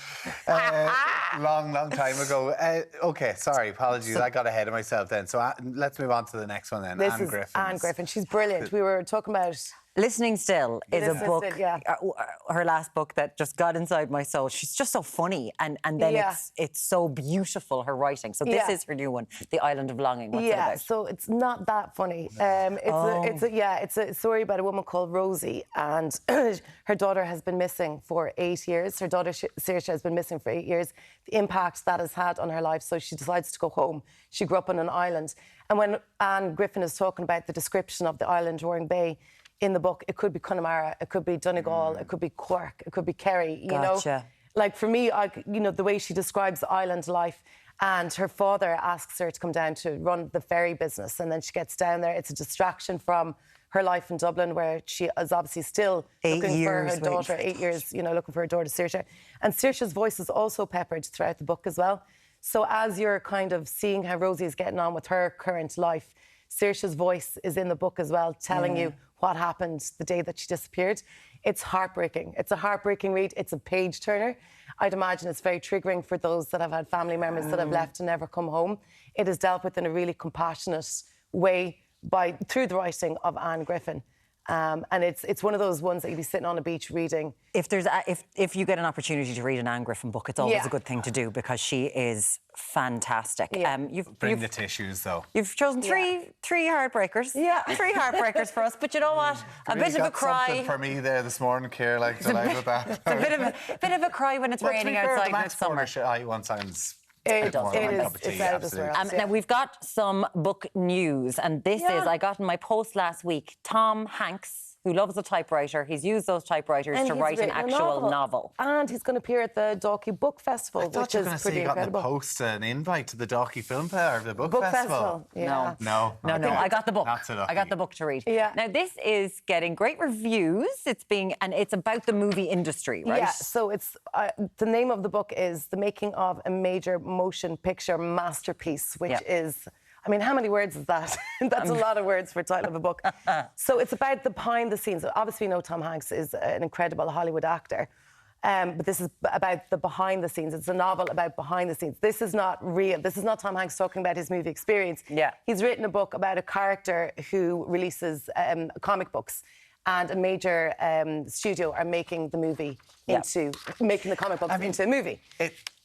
Long time ago. OK, sorry, apologies. I got ahead of myself then. So let's move on to the next one then. This is Anne Griffin. She's brilliant. We were talking about... Listening Still is a book, her last book that just got inside my soul. She's just so funny, and then it's so beautiful, her writing. So this is her new one, The Island of Longing. What's it about? So it's not that funny. It's a story about a woman called Rosie, and her daughter has been missing for 8 years. Her daughter Ciara has been missing for 8 years. The impact that has had on her life, so she decides to go home. She grew up on an island, and when Anne Griffin is talking about the description of the island, Roaring Bay, in the book, it could be Connemara, it could be Donegal, it could be Cork, it could be Kerry, you know? Like, for me, the way she describes island life, and her father asks her to come down to run the ferry business, and then she gets down there. It's a distraction from her life in Dublin, where she is obviously still looking for her daughter, 8 years, looking for her daughter, Ciara. And Ciara's voice is also peppered throughout the book as well. So as you're kind of seeing how Rosie is getting on with her current life, Ciara's voice is in the book as well, telling you what happened the day that she disappeared. It's heartbreaking. It's a heartbreaking read. It's a page turner. I'd imagine it's very triggering for those that have had family members that have left and never come home. It is dealt with in a really compassionate way through the writing of Anne Griffin. And it's one of those ones that you'd be sitting on a beach reading. If you get an opportunity to read an Anne Griffin book, it's always a good thing to do, because she is fantastic. Bring the tissues, though. You've chosen three heartbreakers. Yeah. 3 heartbreakers for us. But you know what? A bit of a cry. Something for me there this morning, Ciara, like, delighted with that. It's a bit of a cry when it's raining outside in the summer. One sounds... It is out of this world. Now, we've got some book news, and this is, I got in my post last week, Tom Hanks, who loves a typewriter. He's used those typewriters to write an actual novel. And he's going to appear at the Dalkey Book Festival, which is pretty incredible. I thought you were going to say you got in the post an invite to the Dalkey Film Fair, the book festival. Yeah. No. I got the book. I got the book to read. Yeah. Now, this is getting great reviews. It's about the movie industry, right? Yeah, so it's the name of the book is The Making of a Major Motion Picture Masterpiece, which is... I mean, how many words is that? That's a lot of words for a title of a book. So it's about the behind the scenes. Obviously, we know Tom Hanks is an incredible Hollywood actor. But this is about the behind the scenes. It's a novel about behind the scenes. This is not real. This is not Tom Hanks talking about his movie experience. Yeah. He's written a book about a character who releases comic books, and a major studio are making the movie making the comic books into a movie.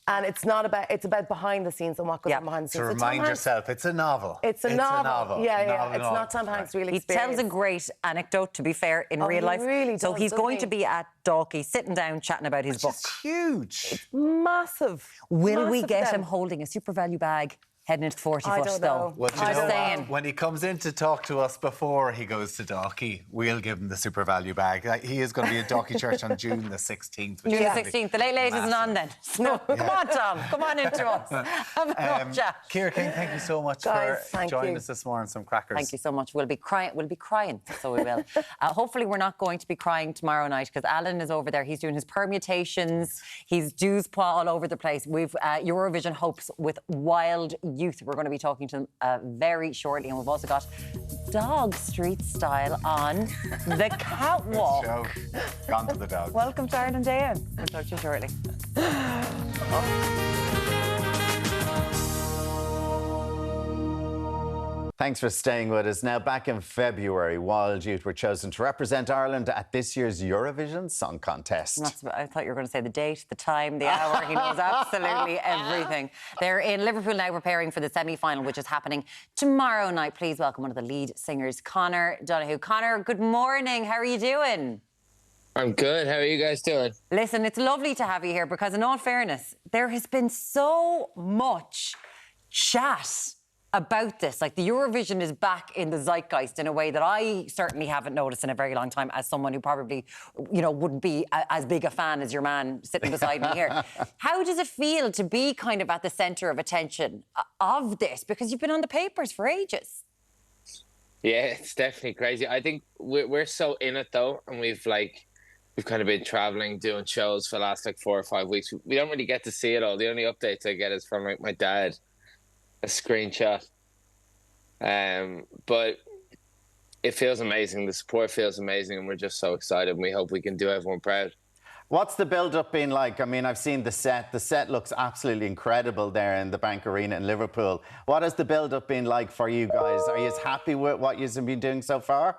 And it's about behind the scenes and what goes on behind the scenes. To remind yourself, it's a novel. It's a novel. Yeah. It's not Tom Hanks' real experience. He tells a great anecdote, to be fair, in real life. Really does, so he's going to be at Dalkey, sitting down, chatting about his book. It's huge. It's massive. Will we get him holding a super value bag? Heading into 40 I foot don't though. know. Well, do you Just know saying. what? When he comes in to talk to us before he goes to Dalkey, we'll give him the super value bag. He is going to be at Dalkey Church on June the 16th. June the 16th. The late isn't on then. No, come on, Tom. Come on into us. Have a chat. Ciara King, thank you so much Guys, for thank joining you. us this morning. Some crackers. Thank you so much. We'll be crying. So we will. Hopefully, we're not going to be crying tomorrow night because Alan is over there. He's doing his permutations. He's Jews paw all over the place. We've Eurovision hopes with wild youth. We're going to be talking to them very shortly, and we've also got dog street style on the catwalk. Show. Gone to the dog. Welcome to Ireland Day In. We'll talk to you shortly. Thanks for staying with us. Now, back in February, Wild Youth were chosen to represent Ireland at this year's Eurovision Song Contest. I thought you were going to say the date, the time, the hour. He knows absolutely everything. They're in Liverpool now preparing for the semi-final, which is happening tomorrow night. Please welcome one of the lead singers, Conor Donoghue. Conor, good morning. How are you doing? I'm good. How are you guys doing? Listen, it's lovely to have you here because, in all fairness, there has been so much chat about this. Like, the Eurovision is back in the zeitgeist in a way that I certainly haven't noticed in a very long time, as someone who probably, wouldn't be as big a fan as your man sitting beside me here. How does it feel to be kind of at the centre of attention of this? Because you've been on the papers for ages. Yeah, it's definitely crazy. I think we're so in it, though, and we've kind of been travelling, doing shows for the last 4 or 5 weeks. We don't really get to see it all. The only updates I get is from my dad, a screenshot. But it feels amazing. The support feels amazing, and we're just so excited, and we hope we can do everyone proud. What's the build-up been like? I mean, I've seen the set. The set looks absolutely incredible there in the Bank Arena in Liverpool. What has the build-up been like for you guys? Are you as happy with what you've been doing so far?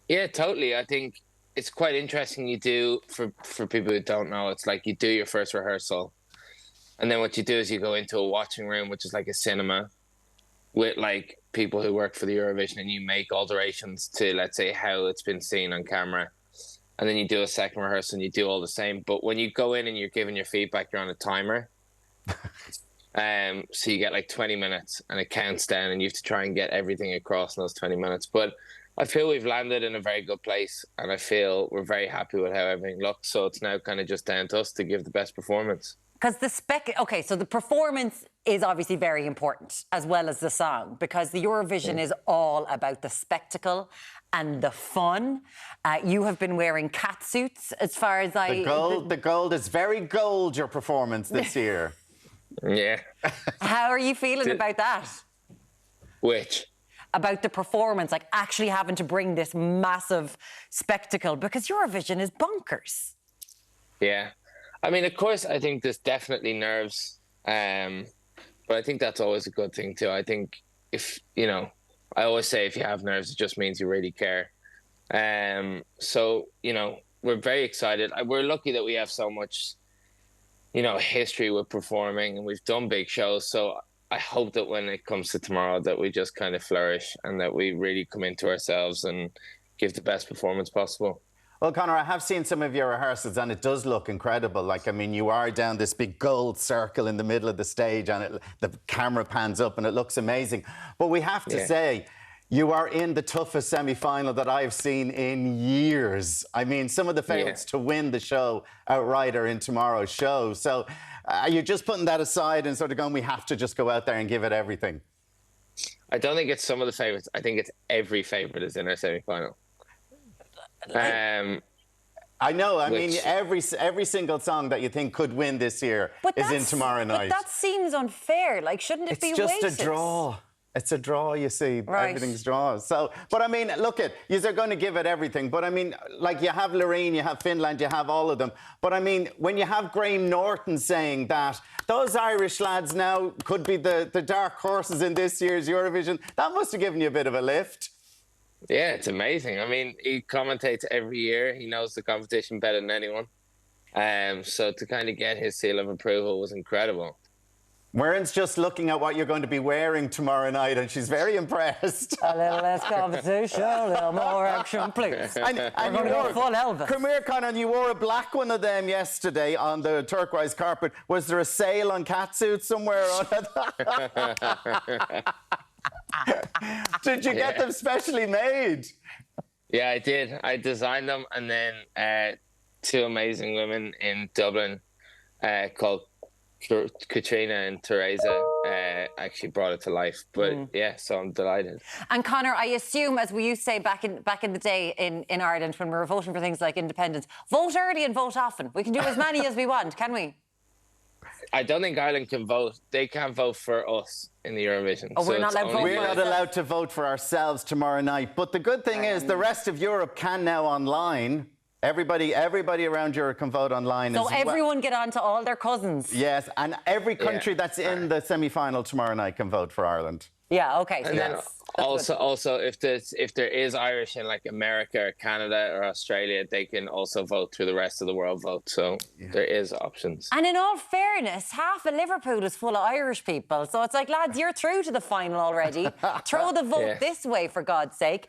Yeah, totally. I think it's quite interesting. You do, for people who don't know, it's like you do your first rehearsal, and then what you do is you go into a watching room, which is like a cinema, with people who work for the Eurovision, and you make alterations to, let's say, how it's been seen on camera. And then you do a second rehearsal and you do all the same. But when you go in and you're giving your feedback, you're on a timer. So you get 20 minutes and it counts down, and you have to try and get everything across in those 20 minutes. But I feel we've landed in a very good place, and I feel we're very happy with how everything looks. So it's now kind of just down to us to give the best performance. Because so the performance is obviously very important, as well as the song, because the Eurovision is all about the spectacle and the fun. You have been wearing cat suits, as far as The gold is very gold, your performance this year. Yeah. How are you feeling about that? Which? About the performance, actually having to bring this massive spectacle, because Eurovision is bonkers. Yeah. I mean, of course, I think there's definitely nerves, but I think that's always a good thing too. I think I always say if you have nerves, it just means you really care. So, we're very excited. We're lucky that we have so much, history with performing, and we've done big shows. So I hope that when it comes to tomorrow that we just kind of flourish and that we really come into ourselves and give the best performance possible. Well, Conor, I have seen some of your rehearsals, and it does look incredible. You are down this big gold circle in the middle of the stage, and the camera pans up, and it looks amazing. But we have to say, you are in the toughest semi-final that I've seen in years. I mean, some of the favourites to win the show outright are in tomorrow's show. So are you just putting that aside and sort of going, we have to just go out there and give it everything? I don't think it's some of the favourites. I think it's every favourite is in our semi-final. I know. I mean, every single song that you think could win this year is in tomorrow night. But that seems unfair. Shouldn't it be weighted? It's just a draw. It's a draw, you see. Right. Everything's draws. So, but I mean, look you're going to give it everything. But I mean, you have Loreen, you have Finland, you have all of them. But I mean, when you have Graham Norton saying that those Irish lads now could be the dark horses in this year's Eurovision, that must have given you a bit of a lift. Yeah, it's amazing. I mean, he commentates every year. He knows the competition better than anyone. So to kind of get his seal of approval was incredible. Muireann's just looking at what you're going to be wearing tomorrow night, and she's very impressed. A little less competition, a little more action, please. And We're going to go full Elvis. Come here, Conor, you wore a black one of them yesterday on the turquoise carpet. Was there a sale on catsuits somewhere on it? Did you get them specially made? Yeah, I did. I designed them, and then two amazing women in Dublin called Katrina and Teresa actually brought it to life. But yeah, so I'm delighted. And Conor, I assume, as we used to say back in the day in Ireland when we were voting for things like independence, vote early and vote often. We can do as many as we want, can we? I don't think Ireland can vote. They can't vote for us in the Eurovision. Oh, we're not allowed to vote. We're not allowed to vote for ourselves tomorrow night. But the good thing is the rest of Europe can now online. Everybody around Europe can vote online so as well. So everyone get on to all their cousins. Yes, and every country that's in the semi-final tomorrow night can vote for Ireland. Yeah, okay. So and then also, if there is Irish in like America or Canada or Australia, they can also vote through the rest of the world vote. So there is options. And in all fairness, half of Liverpool is full of Irish people. So it's like, lads, you're through to the final already. Throw the vote this way, for God's sake.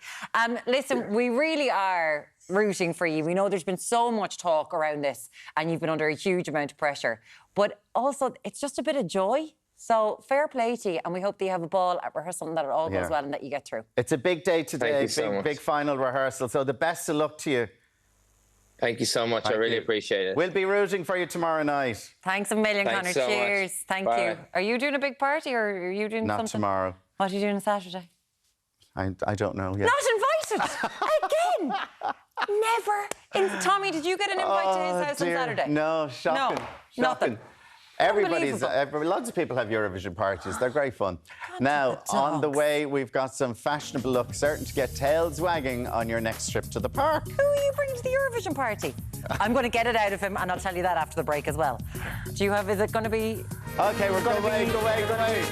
Listen, we really are rooting for you. We know there's been so much talk around this and you've been under a huge amount of pressure. But also, it's just a bit of joy. So fair play to you, and we hope that you have a ball at rehearsal and that it all goes well and that you get through. It's a big day today, so big final rehearsal. So the best of luck to you. Thank you so much. I really appreciate it. We'll be rooting for you tomorrow night. Thanks a million, Conor. So cheers. much. Thank Bye. you. Are you doing a big party or are you doing something? Not tomorrow. What are you doing on Saturday? I don't know yet. Not invited! Again! Never. Tommy, did you get an invite to his house on Saturday? No, shocking. No, nothing. Lots of people have Eurovision parties. They're great fun. Now, on the way, we've got some fashionable looks, certain to get tails wagging on your next trip to the park. Who are you bringing to the Eurovision party? I'm going to get it out of him, and I'll tell you that after the break as well. Is it going to be... Okay, we're going to go away.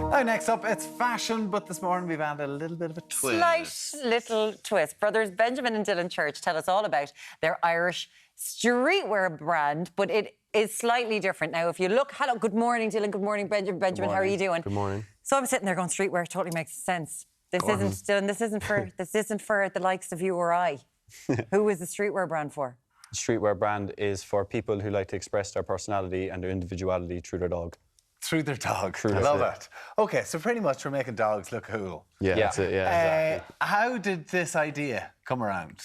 Now, next up, it's fashion, but this morning we've added a little bit of a twist. Slight little twist. Brothers Benjamin and Dylan Church tell us all about their Irish streetwear brand, but it is slightly different. Now, if you look... Hello, good morning, Dylan. Good morning, Benjamin. Benjamin, how are you doing? Good morning. So I'm sitting there going, streetwear totally makes sense. This isn't for the likes of you or I. Who is the streetwear brand for? The streetwear brand is for people who like to express their personality and their individuality through their dog. Through their dog. I love it. Okay, so pretty much we're making dogs look cool. Yeah, that's it. Yeah, exactly. How did this idea come around?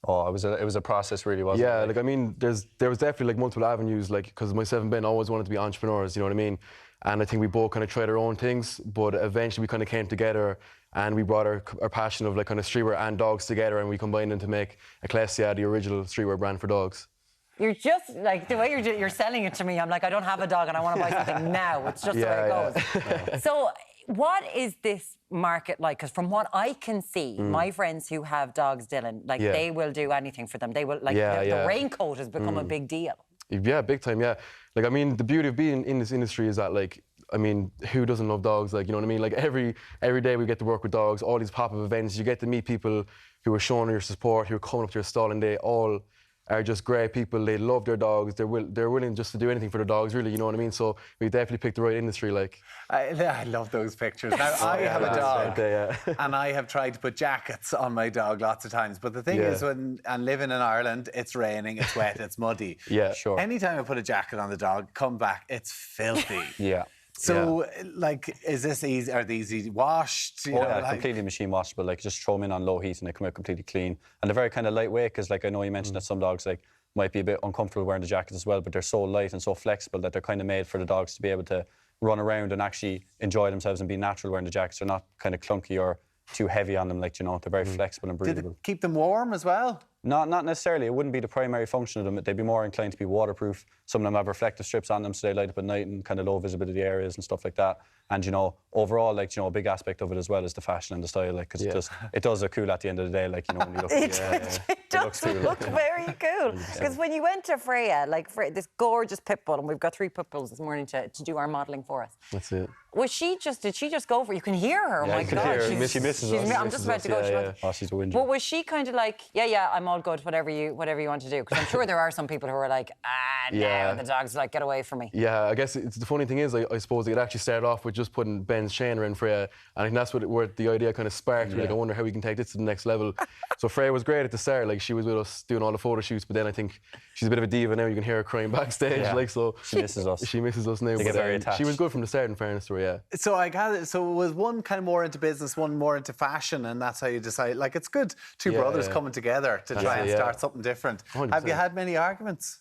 Oh, it was a process, really, wasn't it? Yeah, like I mean, there was definitely like multiple avenues, like because myself and Ben always wanted to be entrepreneurs. You know what I mean? And I think we both kind of tried our own things, but eventually we kind of came together and we brought our passion of like kind of streetwear and dogs together, and we combined them to make Ecclesia, the original streetwear brand for dogs. You're just like the way you're selling it to me. I'm like, I don't have a dog and I want to buy something now. It's just the way it goes. So, what is this market like? Because from what I can see, my friends who have dogs, Dylan, like they will do anything for them. They will like the raincoat has become a big deal. Yeah, big time. Yeah, like I mean, the beauty of being in this industry is that like. I mean, who doesn't love dogs? Like, you know what I mean? Like every day we get to work with dogs, all these pop-up events, you get to meet people who are showing your support, who are coming up to your stall, and they all are just great people. They love their dogs. They're willing just to do anything for their dogs, really. You know what I mean? So we definitely picked the right industry. Like I love those pictures. Now I have a dog, and I have tried to put jackets on my dog lots of times. But the thing is, when I'm living in Ireland, it's raining, it's wet, it's muddy. Yeah, sure. Anytime I put a jacket on the dog, come back, it's filthy. Yeah. So, like, is this easy? Are these easy washed? You know, like... completely machine washable. Like, just throw them in on low heat and they come out completely clean. And they're very kind of lightweight because, like, I know you mentioned that some dogs like might be a bit uncomfortable wearing the jackets as well, but they're so light and so flexible that they're kind of made for the dogs to be able to run around and actually enjoy themselves and be natural wearing the jackets. They're not kind of clunky or too heavy on them. Like, you know, they're very flexible and breathable. Did it keep them warm as well? Not necessarily. It wouldn't be the primary function of them. They'd be more inclined to be waterproof. Some of them have reflective strips on them, so they light up at night in kind of low visibility areas and stuff like that. And, you know, overall, like, you know, a big aspect of it as well is the fashion and the style, like, because it does look cool at the end of the day, like, you know, when you look. It does look very cool. Because when you went to Freya, like, this gorgeous pit bull, and we've got 3 pit bulls this morning to do our modelling for us. That's it. Did she just go for it? You can hear her. Oh my God. She misses us. I'm just about to go. Oh, she's a winner. But was she kind of like, I'm all good, whatever you want to do. Because I'm sure there are some people who are like, no, the dog's like, get away from me. Yeah, I guess the funny thing is, I suppose it actually started off with just putting Ben's trainer in Freya, and I think that's where the idea kind of sparked. Like, I wonder how we can take this to the next level. So Freya was great at the start, like she was with us doing all the photo shoots, but then I think she's a bit of a diva now. You can hear her crying backstage, like so. She misses us. She misses us now. They get very attached. She was good from the start, in fairness to her, yeah. So I got it. So it was one kind of more into business, one more into fashion, and that's how you decide. Like, it's good, two brothers coming together to try and start something different. 100%. Have you had many arguments?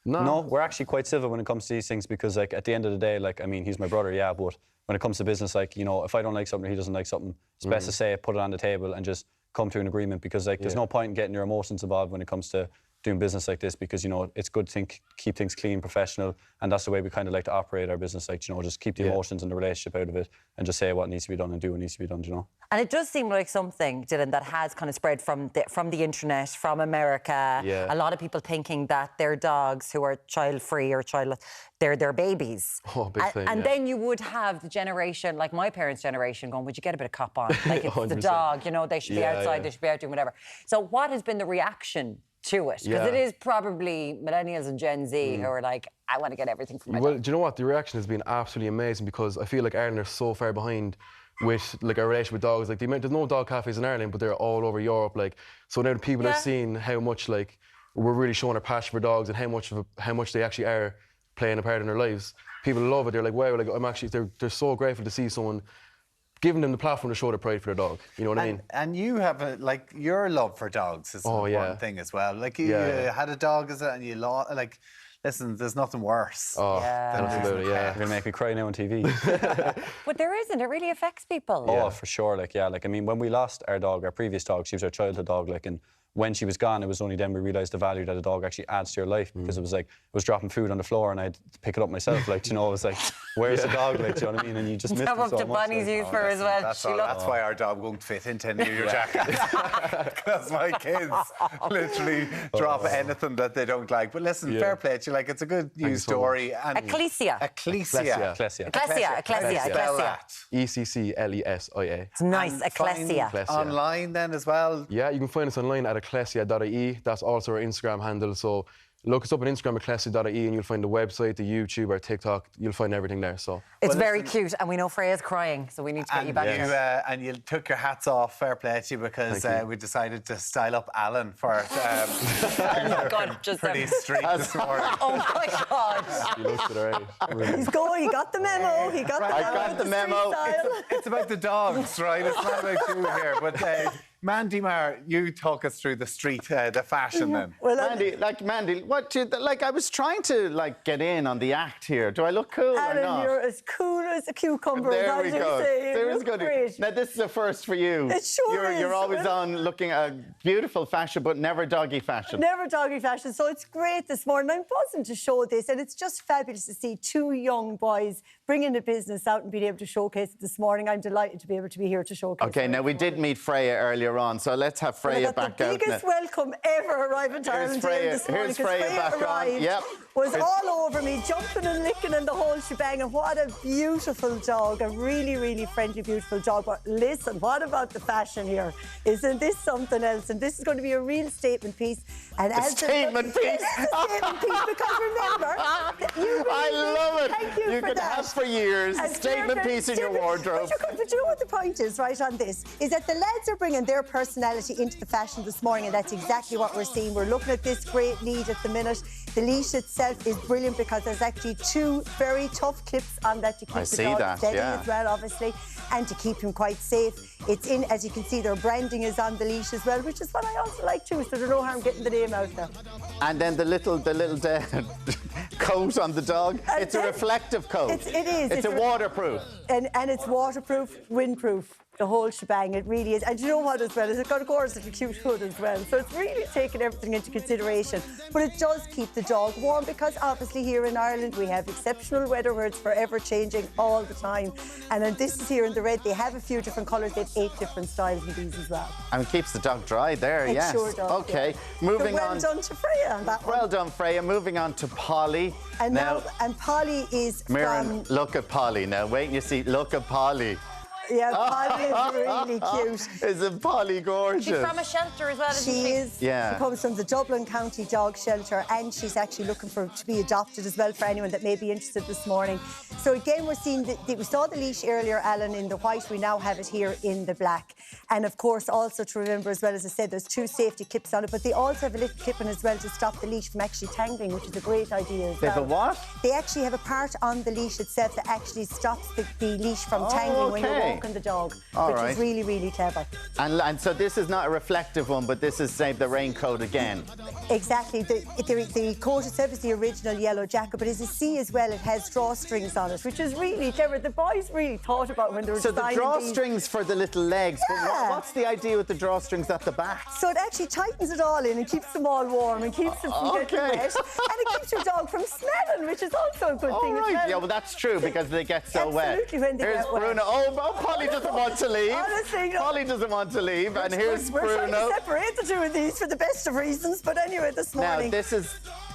No, we're actually quite civil when it comes to these things because, like, at the end of the day, like, I mean, he's my brother, yeah, but when it comes to business, like, you know, if I don't like something or he doesn't like something, it's best to say it, put it on the table and just come to an agreement because, like, there's no point in getting your emotions involved when it comes to doing business like this because, you know, it's good to keep things clean, professional, and that's the way we kind of like to operate our business, like, you know, just keep the emotions and the relationship out of it and just say what needs to be done and do what needs to be done, you know. And it does seem like something, Dylan, that has kind of spread from the internet, from America. Yeah. A lot of people thinking that their dogs who are child-free or childless, they're their babies. Oh, big thing, and then you would have the generation, like my parents' generation, going, would you get a bit of cop on? Like, it's the 100%. dog, you know, they should be outside, they should be out doing whatever. So what has been the reaction to it? Because it is probably millennials and Gen Z who are like, I want to get everything from my dog. Do you know what? The reaction has been absolutely amazing because I feel like Ireland are so far behind with like our relationship with dogs. Like there's no dog cafes in Ireland, but they're all over Europe. Like so now the people are seeing how much like we're really showing our passion for dogs and how much they actually are playing a part in their lives. People love it. They're like, wow, like I'm actually they're so grateful to see someone giving them the platform to show their pride for their dog. You know what I mean? And you have like your love for dogs is an important thing as well. Like you had a dog and you lost. Like, listen, there's nothing worse. Oh, absolutely, You're gonna make me cry now on TV. But there isn't. It really affects people. Oh, for sure. Like, yeah. Like, I mean, when we lost our dog, our previous dog, she was our childhood dog. Like, and when she was gone, it was only then we realised the value that a dog actually adds to your life because it was like, I was dropping food on the floor and I'd pick it up myself. Like, you know, it was like, where's the dog? Like, do you know what I mean? And you just miss it so much. to Bonnie's use for as well. That's why our dog won't fit into a New Year jacket. Because my kids literally drop anything that they don't like. But listen, fair play to you. Like, it's a good news story. And Ecclesia. Ecclesia. ECCLESIA. It's nice, Ecclesia. Online then as well? Yeah, you can find us online at ecclesia.ie. That's also our Instagram handle. So look us up on Instagram, ecclesia.ie, and you'll find the website, the YouTube, our TikTok. You'll find everything there. So it's very cute, and we know Freya's crying, so we need to get you back. And you took your hats off, fair play to you, because we decided to style up Alan for pretty street this morning. Oh my God! He looks it alright. He's going. He got the memo. He got the memo. I got the memo. It's about the dogs, right? It's not about you here, but. Mandy Marr, you talk us through the street, the fashion then. Well, Mandy, what do you, like? I was trying to get in on the act here. Do I look cool Alan, or not? you're as cool as a cucumber. There we go. There's good. Now this is a first for you. It sure is. You're always on looking at beautiful fashion, but never doggy fashion. Never doggy fashion. So it's great this morning. I'm buzzing to show this, and it's just fabulous to see two young boys bringing the business out and being able to showcase it this morning. I'm delighted to be able to be here to showcase. Okay, now we did meet Freya earlier on, so let's have Freya back out. The biggest welcome ever arriving to Ireland this morning. Here's Freya back on. Yep. Was all over me, jumping and licking and the whole shebang. And what a beautiful dog, a really, really friendly, beautiful dog. But listen, what about the fashion here? Isn't this something else? And this is going to be a real statement piece. And a statement piece? A statement piece, because remember, I love it. Thank you for could that. have for years a statement piece in your wardrobe. But you know what the point is, right, on this? Is that the lads are bringing their personality into the fashion this morning, and that's exactly what we're seeing. We're looking at this great lead at the minute. The leash itself is brilliant because there's actually two very tough clips on that to keep the dog steady as well, obviously, and to keep him quite safe. It's in, as you can see, their branding is on the leash as well, which is what I also like too, so there's no harm getting the name out there. And then the little coat on the dog, it's a reflective coat. It is. It's a waterproof. And it's waterproof, windproof. The whole shebang, it really is. And you know what as well? It's got, of course, a cute hood as well. So it's really taken everything into consideration. But it does keep the dog warm because obviously here in Ireland we have exceptional weather where it's forever changing all the time. And then this is here in the red. They have a few different colours. They have 8 different styles in these as well. And it keeps the dog dry there, It sure does. Okay, moving on. Well done to Freya on that one. Well done, Freya. Moving on to Polly. And now Polly is Mirren, look at Polly now. Wait and you see, look at Polly. Yeah, Polly is really cute. Isn't Polly gorgeous? She's from a shelter as well, isn't she? She is. Yeah. She comes from the Dublin County Dog Shelter, and she's actually looking to be adopted as well for anyone that may be interested this morning. So again, we're seeing we saw the leash earlier, Alan, in the white. We now have it here in the black. And of course, also to remember as well, as I said, there's 2 safety clips on it, but they also have a little clip in as well to stop the leash from actually tangling, which is a great idea as well. They have a what? They actually have a part on the leash itself that actually stops the leash from tangling when you're walking the dog, which is really, really clever. And so this is not a reflective one, but this is, say, the raincoat again. Exactly. The coat itself is the original yellow jacket, but as you see as well, it has drawstrings on it, which is really clever. The boys really thought about when they were designing these. So the drawstrings for the little legs, but what's the idea with the drawstrings at the back? So it actually tightens it all in and keeps them all warm and keeps them from getting wet. And it keeps your dog from smelling, which is also a good thing as well. Yeah, well, that's true, because they get so wet. Absolutely, when they get wet. Bruno. Oh, Polly doesn't want to leave. Honestly, no. Polly doesn't want to leave, and here's Bruno. We're trying to separate the 2 of these for the best of reasons, but anyway, this morning... Now,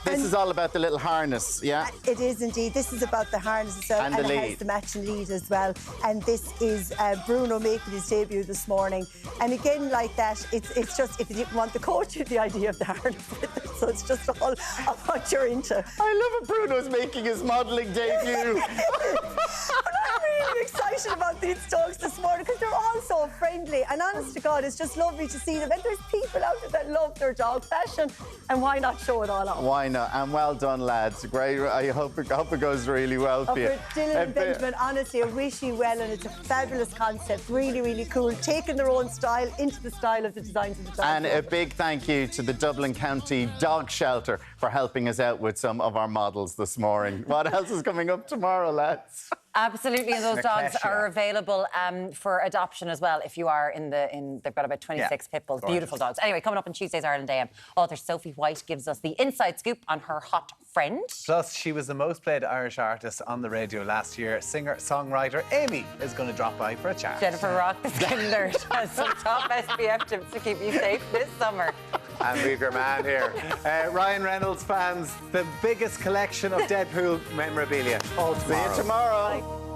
this is all about the little harness, yeah? It is indeed. This is about the harness itself, and the lead. It has the matching lead as well. And this is Bruno making his debut this morning. And again, like that, it's just, if you didn't want the coach, you had the idea of the harness with it. So it's just all of what you're into. I love it. Bruno's making his modelling debut. I'm really excited about these dogs this morning because they're all so friendly. And honest to God, it's just lovely to see them. And there's people out there that love their dog fashion. And why not show it all off? Why not? And well done, lads. Great. I hope it goes really well for you. Dylan and Benjamin, honestly, I wish you well. And it's a fabulous concept. Really, really cool. Taking their own style into the style of the designs of the dogs. And a big thank you to the Dublin County Dog Shelter for helping us out with some of our models this morning. What else is coming up tomorrow, lads? Absolutely, and those dogs are available for adoption as well. If you are they've got about 26 pit bulls, beautiful dogs. Anyway, coming up on Tuesday's Ireland AM, author Sophie White gives us the inside scoop on her hot friend. Plus, she was the most played Irish artist on the radio last year. Singer-songwriter Amy is going to drop by for a chat. Jennifer Rock, the skin nerd, has some top SPF tips to keep you safe this summer. And we've your man here. Ryan Reynolds fans, the biggest collection of Deadpool memorabilia. All tomorrow. See you tomorrow. Bye.